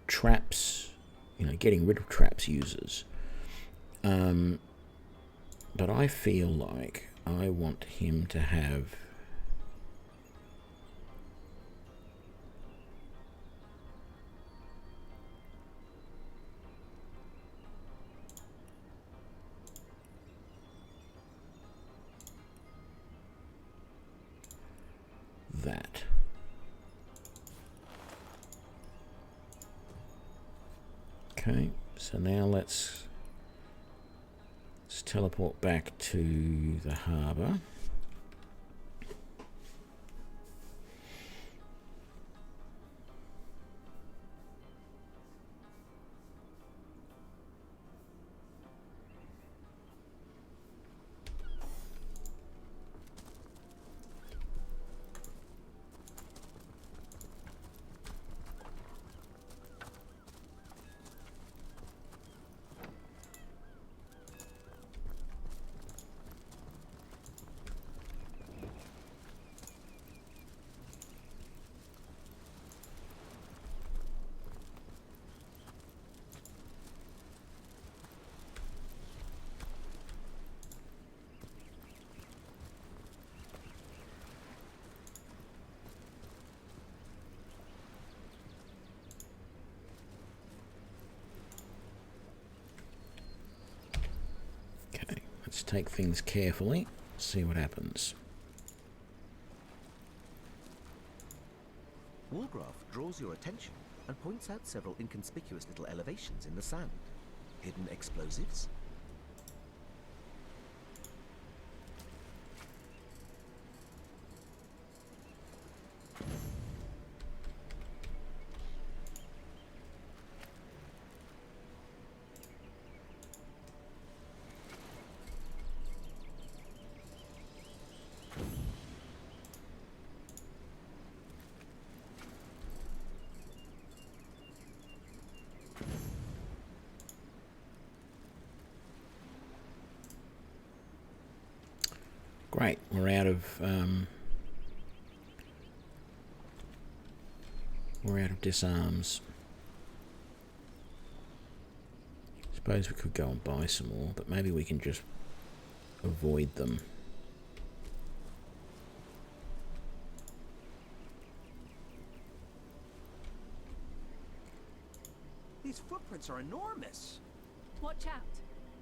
Speaker 1: traps, getting rid of traps uses. But I feel like I want him to have... that. Okay, so now let's teleport back to the harbour. Let's take things carefully, see what happens.
Speaker 14: Woolgraf draws your attention and points out several inconspicuous little elevations in the sand. Hidden explosives?
Speaker 1: Great, we're out of disarms. Suppose we could go and buy some more, but maybe we can just avoid them.
Speaker 3: These footprints are enormous.
Speaker 4: Watch out.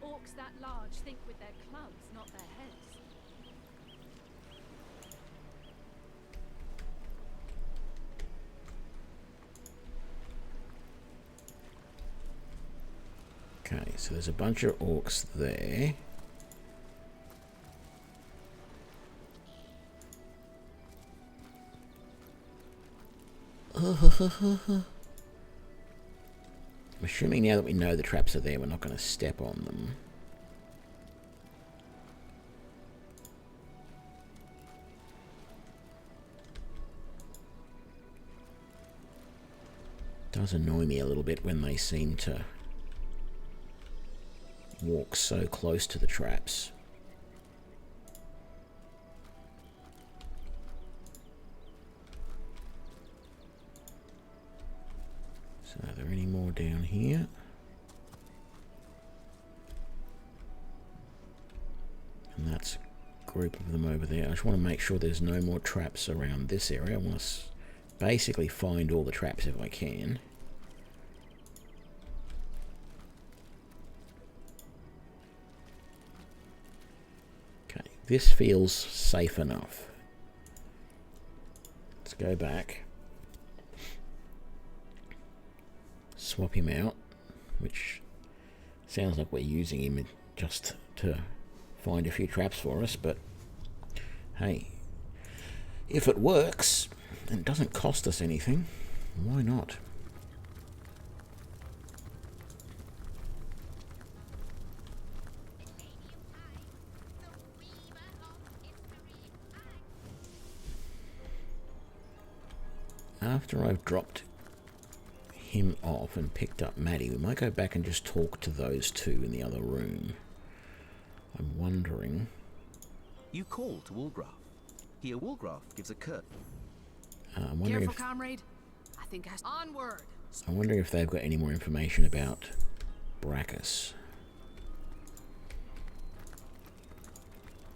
Speaker 4: Orcs that large think with their clubs, not their heads.
Speaker 1: Okay, so there's a bunch of orcs there. I'm assuming now that we know the traps are there, we're not going to step on them. It does annoy me a little bit when they seem to walk so close to the traps. So are there any more down here? And that's a group of them over there. I just want to make sure there's no more traps around this area. I want to basically find all the traps if I can. Okay, this feels safe enough. Let's go back. Swap him out, which sounds like we're using him just to find a few traps for us, but hey, if it works and doesn't cost us anything, why not? After I've dropped him off and picked up Maddie, we might go back and just talk to those two in the other room. I'm wondering...
Speaker 14: You call to Woolgraf. Here Woolgraf gives a curt...
Speaker 1: I'm wondering
Speaker 7: Careful,
Speaker 1: if...
Speaker 7: comrade. I think onward.
Speaker 1: I'm wondering if they've got any more information about Brachus.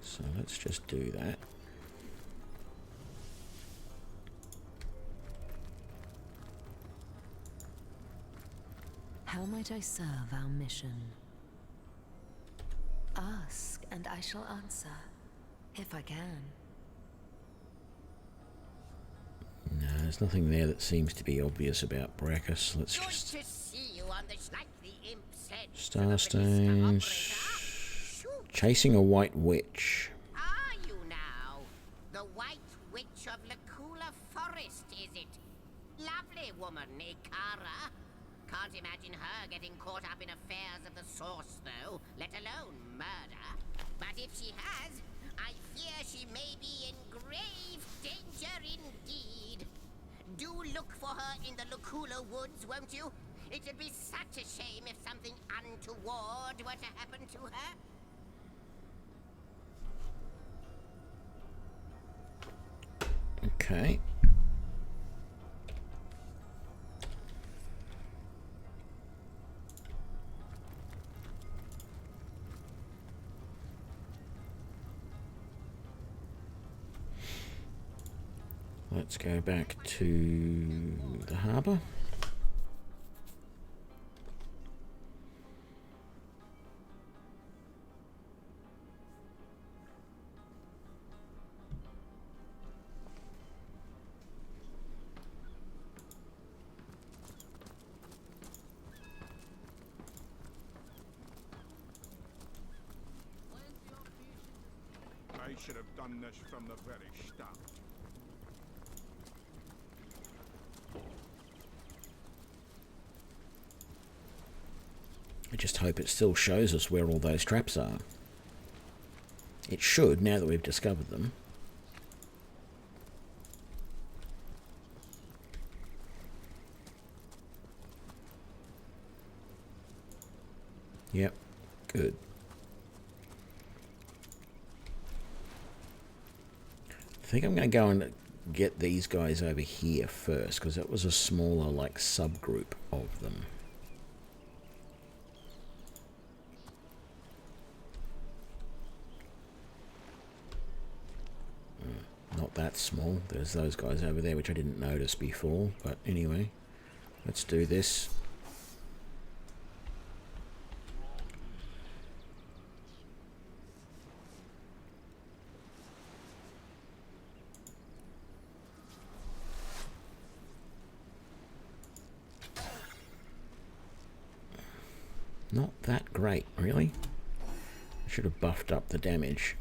Speaker 1: So let's just do that.
Speaker 15: How might I serve our mission? Ask, and I shall answer, if I can.
Speaker 1: No, there's nothing there that seems to be obvious about Brachus. Let's just... Starstones... Chasing a white witch.
Speaker 16: Are you now? The White Witch of Lacula Forest, is it? Lovely woman, Ikara. Can't imagine her getting caught up in affairs of the Source, though, let alone murder. But if she has, I fear she may be in grave danger indeed. Do look for her in the Lacula Woods, won't you? It would be such a shame if something untoward were to happen to her.
Speaker 1: Okay. Let's go back to the harbour.
Speaker 5: They should have done this from the very start.
Speaker 1: I just hope it still shows us where all those traps are. It should, now that we've discovered them. Yep, good. I think I'm going to go and get these guys over here first, because it was a smaller, like, subgroup of them. Not that small. There's those guys over there, which I didn't notice before. But anyway, let's do this. Not that great, really. I should have buffed up the damage.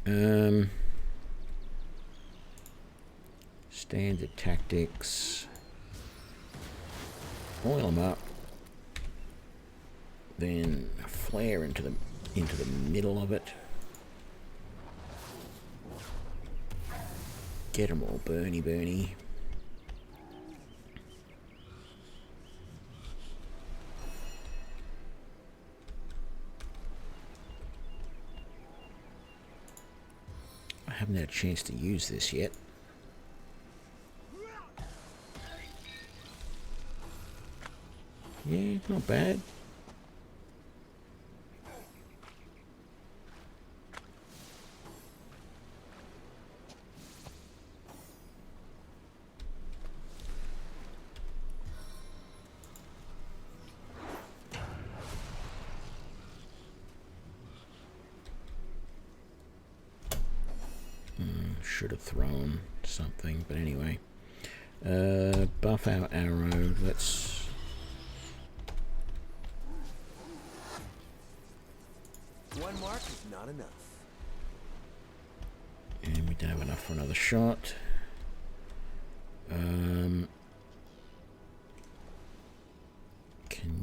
Speaker 1: Standard tactics. Oil them up. Then flare into the middle of it. Get them all burny. I haven't had a chance to use this yet. Yeah, not bad. Should have thrown something, but anyway. Buff our arrow. Let's...
Speaker 14: One mark is not enough.
Speaker 1: And we don't have enough for another shot. Can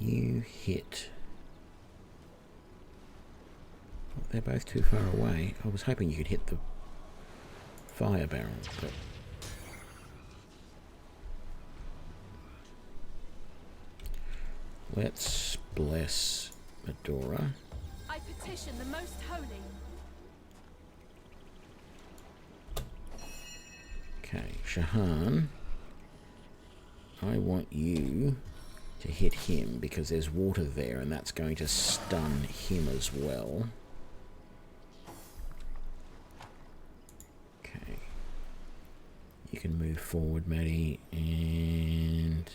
Speaker 1: you hit? Oh, they're both too far away. I was hoping you could hit the fire barrel, but... Let's bless Medora.
Speaker 4: I petition the Most Holy.
Speaker 1: Okay, Shahan, I want you to hit him because there's water there and that's going to stun him as well. Okay. You can move forward, Maddie, and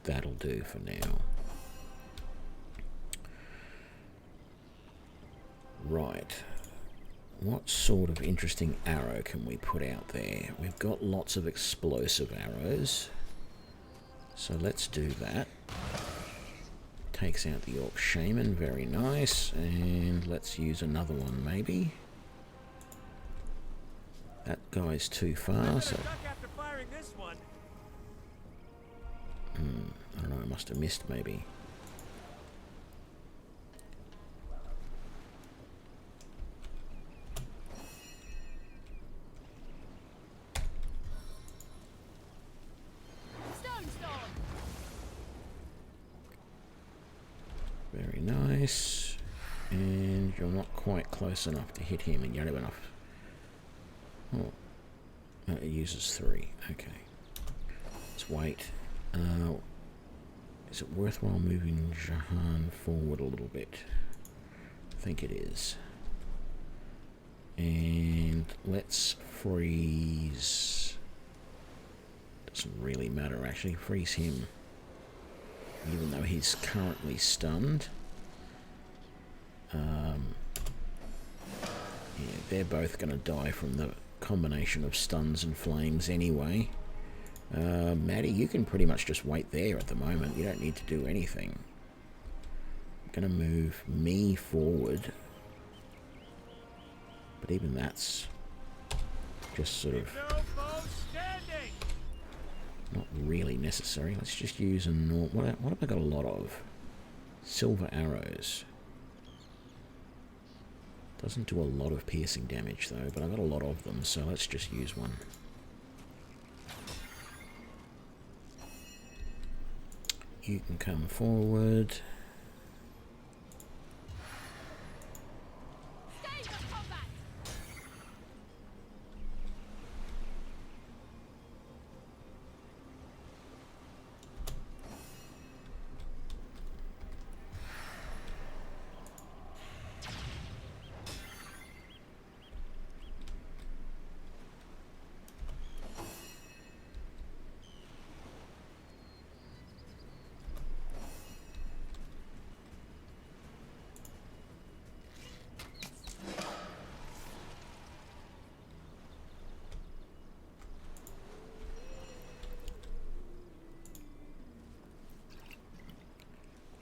Speaker 1: that'll do for now. Right. What sort of interesting arrow can we put out there? We've got lots of explosive arrows. So let's do that. Takes out the Orc Shaman, very nice. And let's use another one maybe. That guy's too far, so... I don't know, I must have missed maybe. Very nice. And you're not quite close enough to hit him, and you don't have enough. Oh. No, it uses 3. Okay. Let's wait. Is it worthwhile moving Jahan forward a little bit? I think it is. And let's freeze. Doesn't really matter actually. Freeze him. Even though he's currently stunned. Yeah, they're both going to die from the combination of stuns and flames anyway. Maddie, you can pretty much just wait there at the moment. You don't need to do anything. I'm going to move me forward. But even that's just sort of not really necessary. Let's just use a normal... What have I got a lot of? Silver arrows. Doesn't do a lot of piercing damage though, but I've got a lot of them, so let's just use one. You can come forward.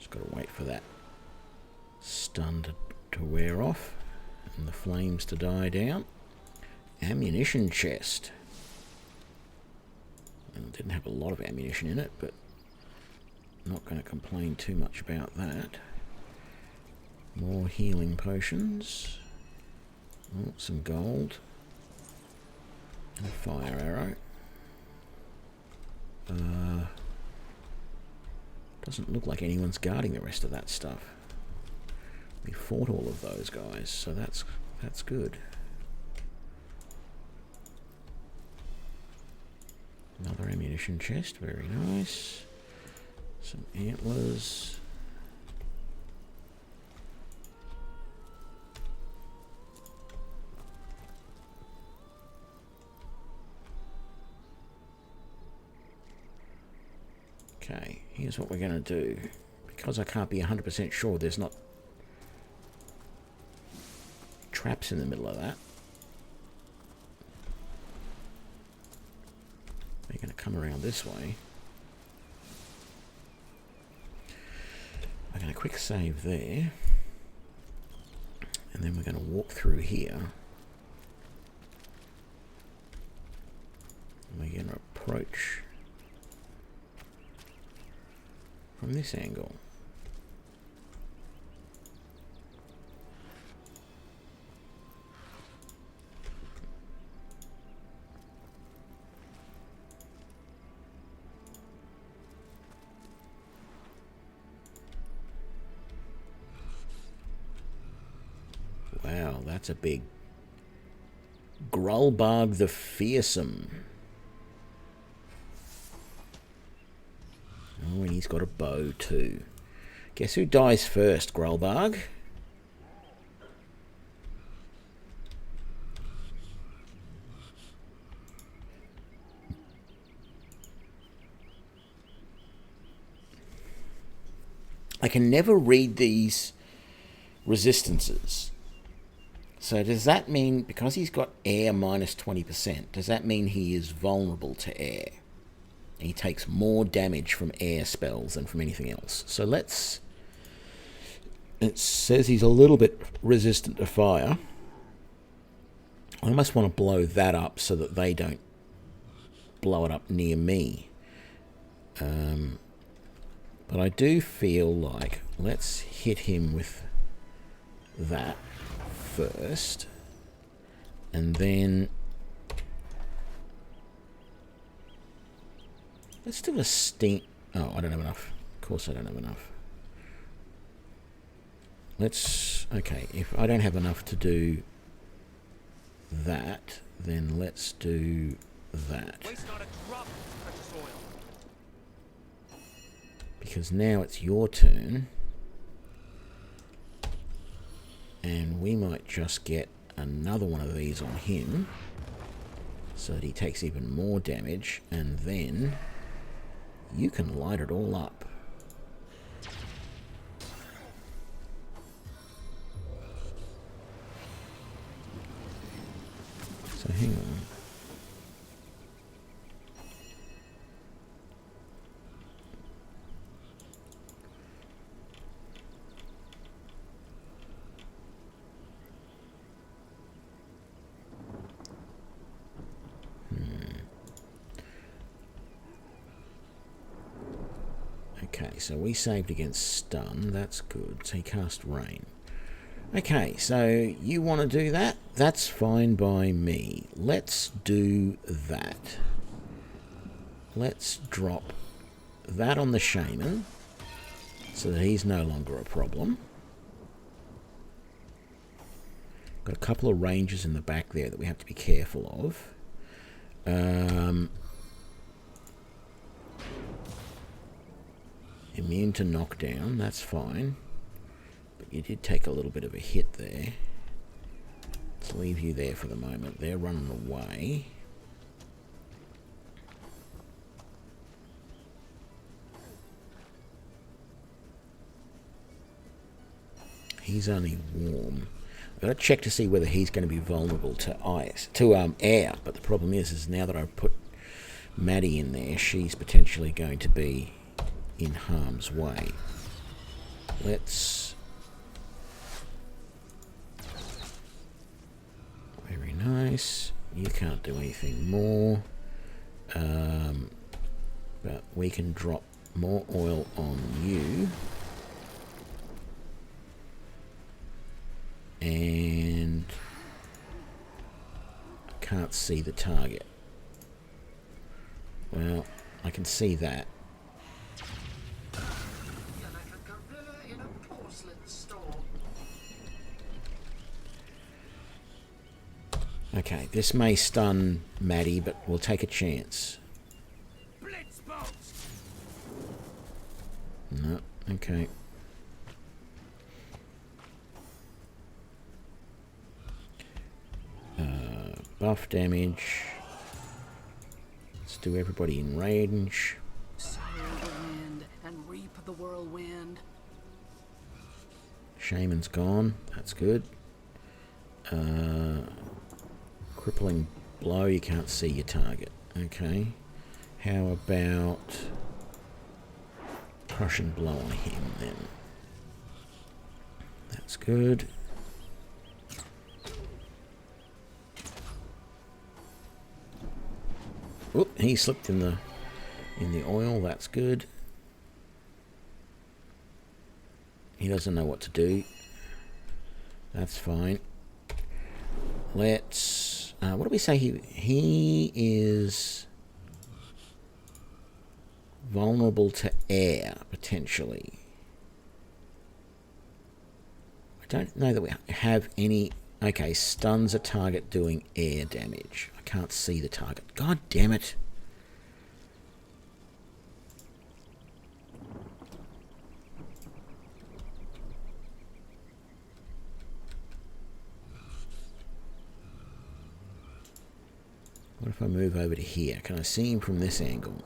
Speaker 1: Got to wait for that stun to wear off and the flames to die down. Ammunition chest. And it didn't have a lot of ammunition in it, but I'm not going to complain too much about that. More healing potions. Oh, some gold. And a fire arrow. Doesn't look like anyone's guarding the rest of that stuff. We fought all of those guys, so that's good. Another ammunition chest, very nice. Some antlers. Okay, here's what we're going to do. Because I can't be 100% sure there's not traps in the middle of that. We're going to come around this way. I'm going to quick save there. And then we're going to walk through here. And we're going to approach from this angle. Wow, that's a big Grulbag the Fearsome. Oh, and he's got a bow too. Guess who dies first, Grulbag? I can never read these resistances. So does that mean, because he's got air minus 20%, does that mean he is vulnerable to air? He takes more damage from air spells than from anything else. So let's... It says he's a little bit resistant to fire. I almost want to blow that up so that they don't blow it up near me. But I do feel like let's hit him with that first. And then... Let's do a stink. Oh, I don't have enough. Of course I don't have enough. Let's... Okay, if I don't have enough to do that, then let's do that.
Speaker 3: Waste not a drop of precious oil.
Speaker 1: Because now it's your turn. And we might just get another one of these on him. So that he takes even more damage. And then... you can light it all up. So hang on. Okay, so we saved against stun. That's good. So he cast rain. Okay, so you want to do that? That's fine by me. Let's do that. Let's drop that on the shaman so that he's no longer a problem. Got a couple of rangers in the back there that we have to be careful of. Immune to knockdown, that's fine. But you did take a little bit of a hit there. Let's leave you there for the moment. They're running away. He's only warm. I've got to check to see whether he's going to be vulnerable to ice, to air. But the problem is now that I've put Maddie in there, she's potentially going to be in harm's way. Let's... Very nice. You can't do anything more. But we can drop more oil on you. And I can't see the target. Well, I can see that. Okay, this may stun Maddie, but we'll take a chance. No, okay. Buff damage. Let's do everybody in range.
Speaker 7: Sail the wind and reap the whirlwind.
Speaker 1: Shaman's gone. That's good. Crippling blow. You can't see your target. Okay. How about crushing blow on him then? That's good. Oop, he slipped in the oil. That's good. He doesn't know what to do. That's fine. Let's... what do we say? He is vulnerable to air, potentially. I don't know that we have any... Okay, stuns a target doing air damage. I can't see the target. God damn it. What if I move over to here? Can I see him from this angle?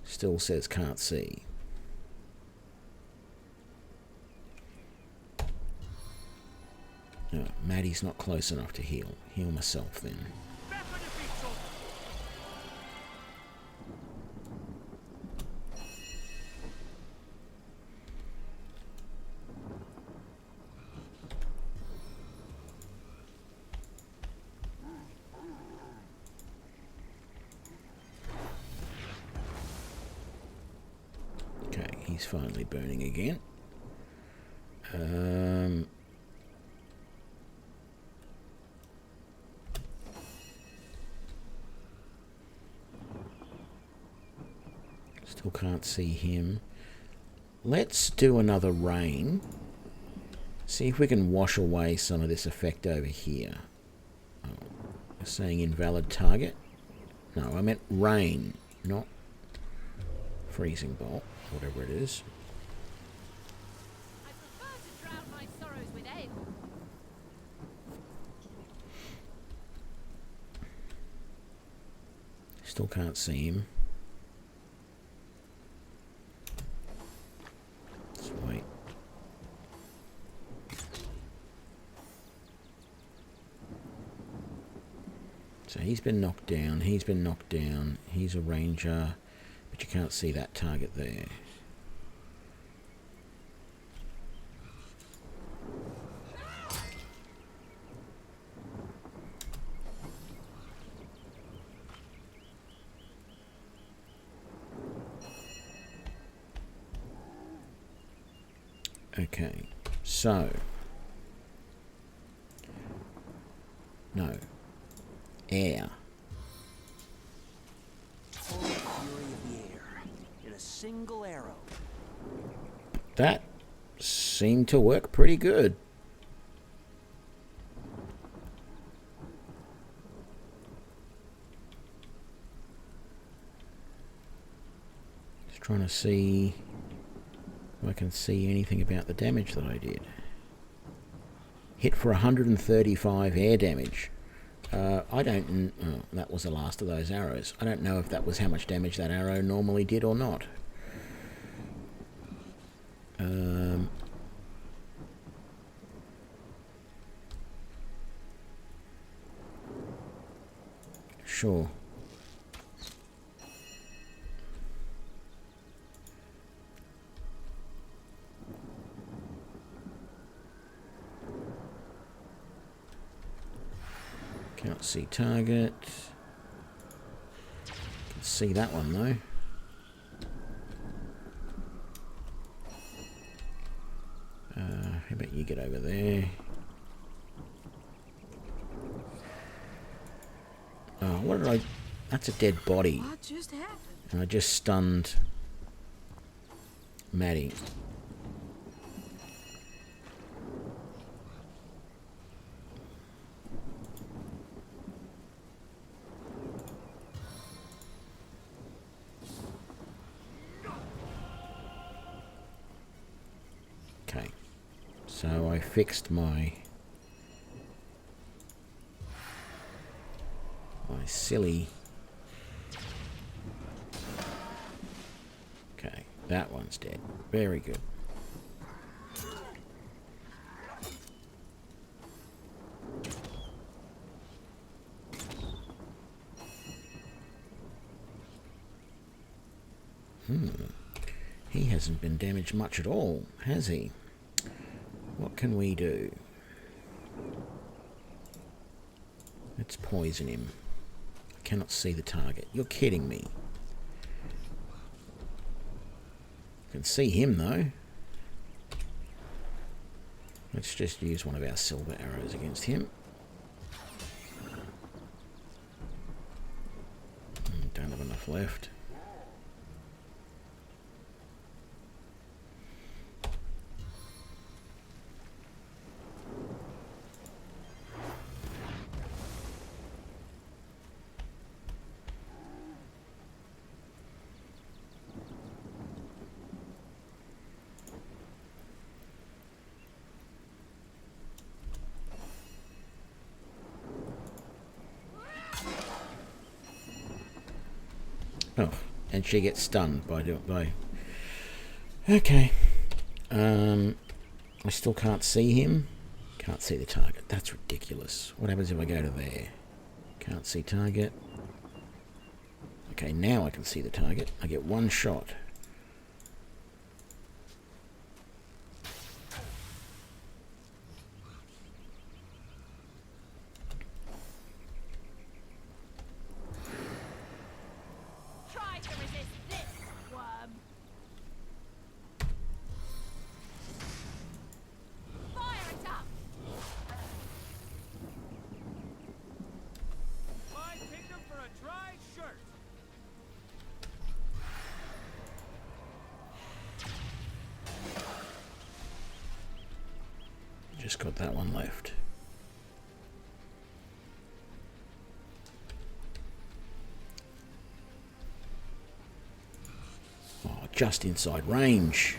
Speaker 1: Still says can't see. No, Maddie's not close enough to heal. Heal myself then. Okay, he's finally burning again. Still can't see him. Let's do another rain. See if we can wash away some of this effect over here. Oh, you're saying invalid target? No, I meant rain, not freezing bolt, whatever it is.
Speaker 4: I prefer to drown my sorrows with ale.
Speaker 1: Still can't see him. Let's wait. So he's been knocked down, he's been knocked down, he's a ranger, but you can't see that target there. Okay, so no air.
Speaker 6: Full fury of the air in a single arrow.
Speaker 1: That seemed to work pretty good. Just trying to see if I can see anything about the damage that I did. Hit for 135 air damage. I don't... Oh, that was the last of those arrows. I don't know if that was how much damage that arrow normally did or not. Sure. Can't see target. Can see that one though. How about you get over there? Oh, what did I... That's a dead body.
Speaker 7: What just happened?
Speaker 1: And I just stunned Maddie. Okay. So I fixed my silly... Okay, that one's dead. Very good. He hasn't been damaged much at all, has he? What can we do? Let's poison him. I cannot see the target. You're kidding me. I can see him though. Let's just use one of our silver arrows against him. Don't have enough left. Oh, and she gets stunned by... Okay. I still can't see him. Can't see the target. That's ridiculous. What happens if I go to there? Can't see target. Okay, now I can see the target. I get one shot.
Speaker 4: Try to resist this, worm. Fire it up.
Speaker 6: Why pick them for a dry shirt?
Speaker 1: Just got that one left. Oh, just inside range.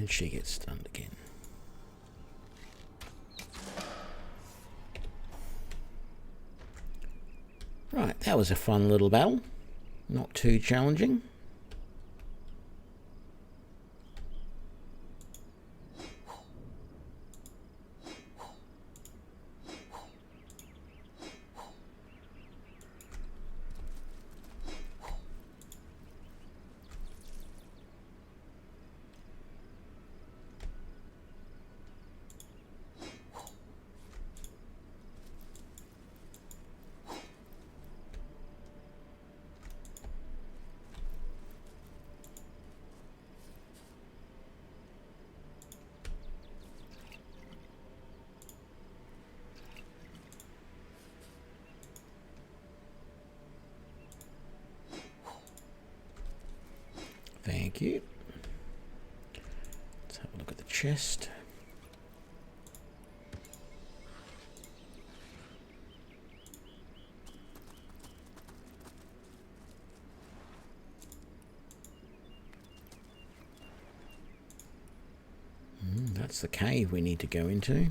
Speaker 1: And she gets stunned again. Right, that was a fun little battle. Not too challenging. Thank you. Let's have a look at the chest. That's the cave we need to go into.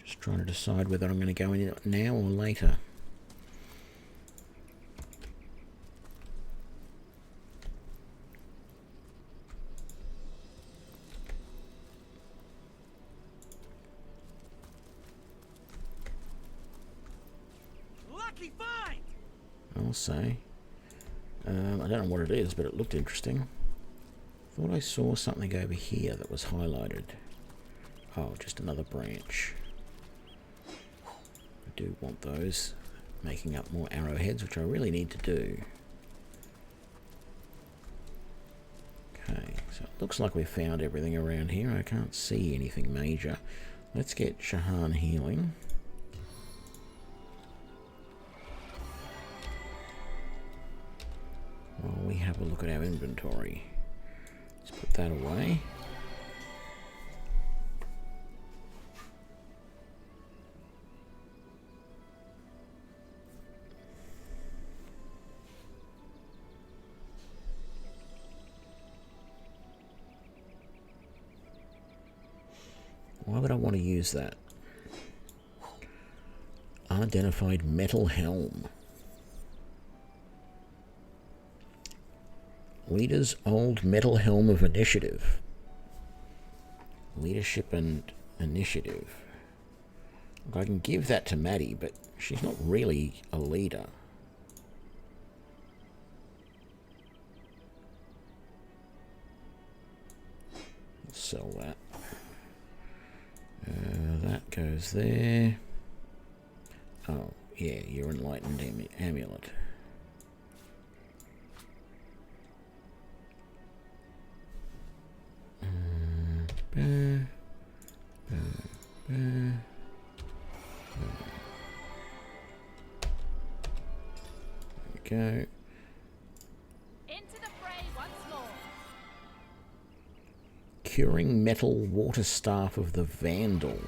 Speaker 1: Just trying to decide whether I'm going to go in it now or later.
Speaker 6: Lucky find!
Speaker 1: I'll say. I don't know what it is, but it looked interesting. Thought I saw something over here that was highlighted. Oh, just another branch. I do want those. Making up more arrowheads, which I really need to do. Okay, so it looks like we've found everything around here. I can't see anything major. Let's get Shahan healing. While we have a look at our inventory. Let's put that away. Why would I want to use that? Unidentified metal helm. Leader's old metal helm of initiative. Leadership and initiative. I can give that to Maddie, but she's not really a leader. I'll sell that. That goes there. Oh, yeah, your enlightened amulet. There we go.
Speaker 4: Into the fray once more.
Speaker 1: Curing metal water staff of the Vandal.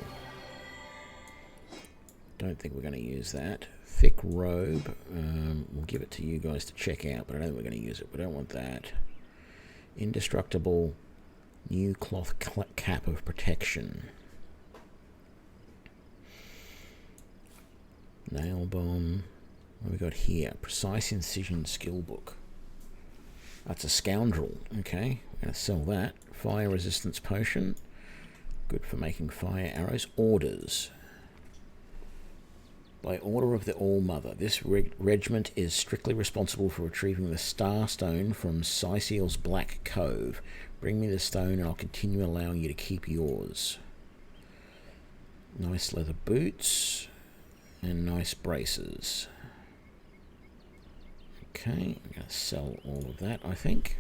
Speaker 1: Don't think we're going to use that. Thick robe. We'll give it to you guys to check out, but I don't think we're going to use it. We don't want that. Indestructible new cloth cap of protection. Nail bomb. What have we got here? Precise incision skill book. That's a scoundrel. Okay, we're going to sell that. Fire resistance potion. Good for making fire arrows. Orders. By order of the All-Mother, this regiment is strictly responsible for retrieving the Star Stone from Syceel's Black Cove. Bring me the stone and I'll continue allowing you to keep yours. Nice leather boots. And nice braces. Okay, I'm going to sell all of that, I think.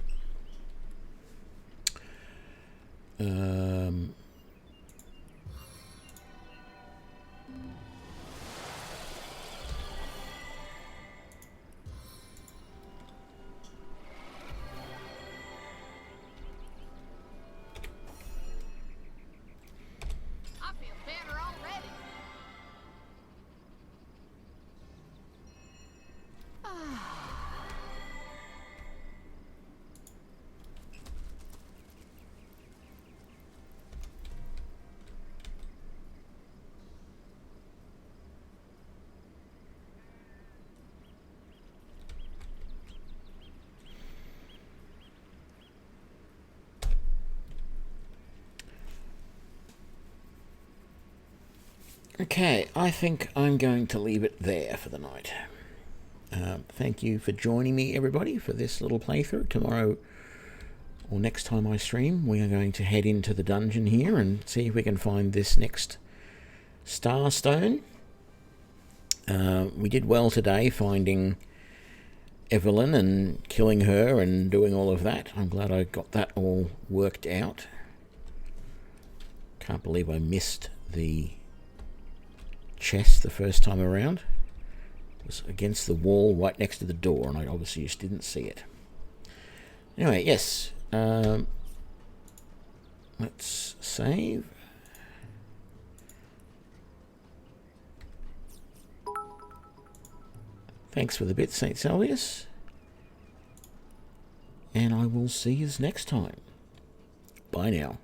Speaker 1: Okay, I think I'm going to leave it there for the night. Thank you for joining me, everybody, for this little playthrough. Tomorrow, or next time I stream, we are going to head into the dungeon here and see if we can find this next Star Stone. We did well today finding Evelyn and killing her and doing all of that. I'm glad I got that all worked out. Can't believe I missed the chest the first time around. It was against the wall right next to the door, and I obviously just didn't see it. Anyway, yes. Let's save. Thanks for the bit, St. Salvius. And I will see you next time. Bye now.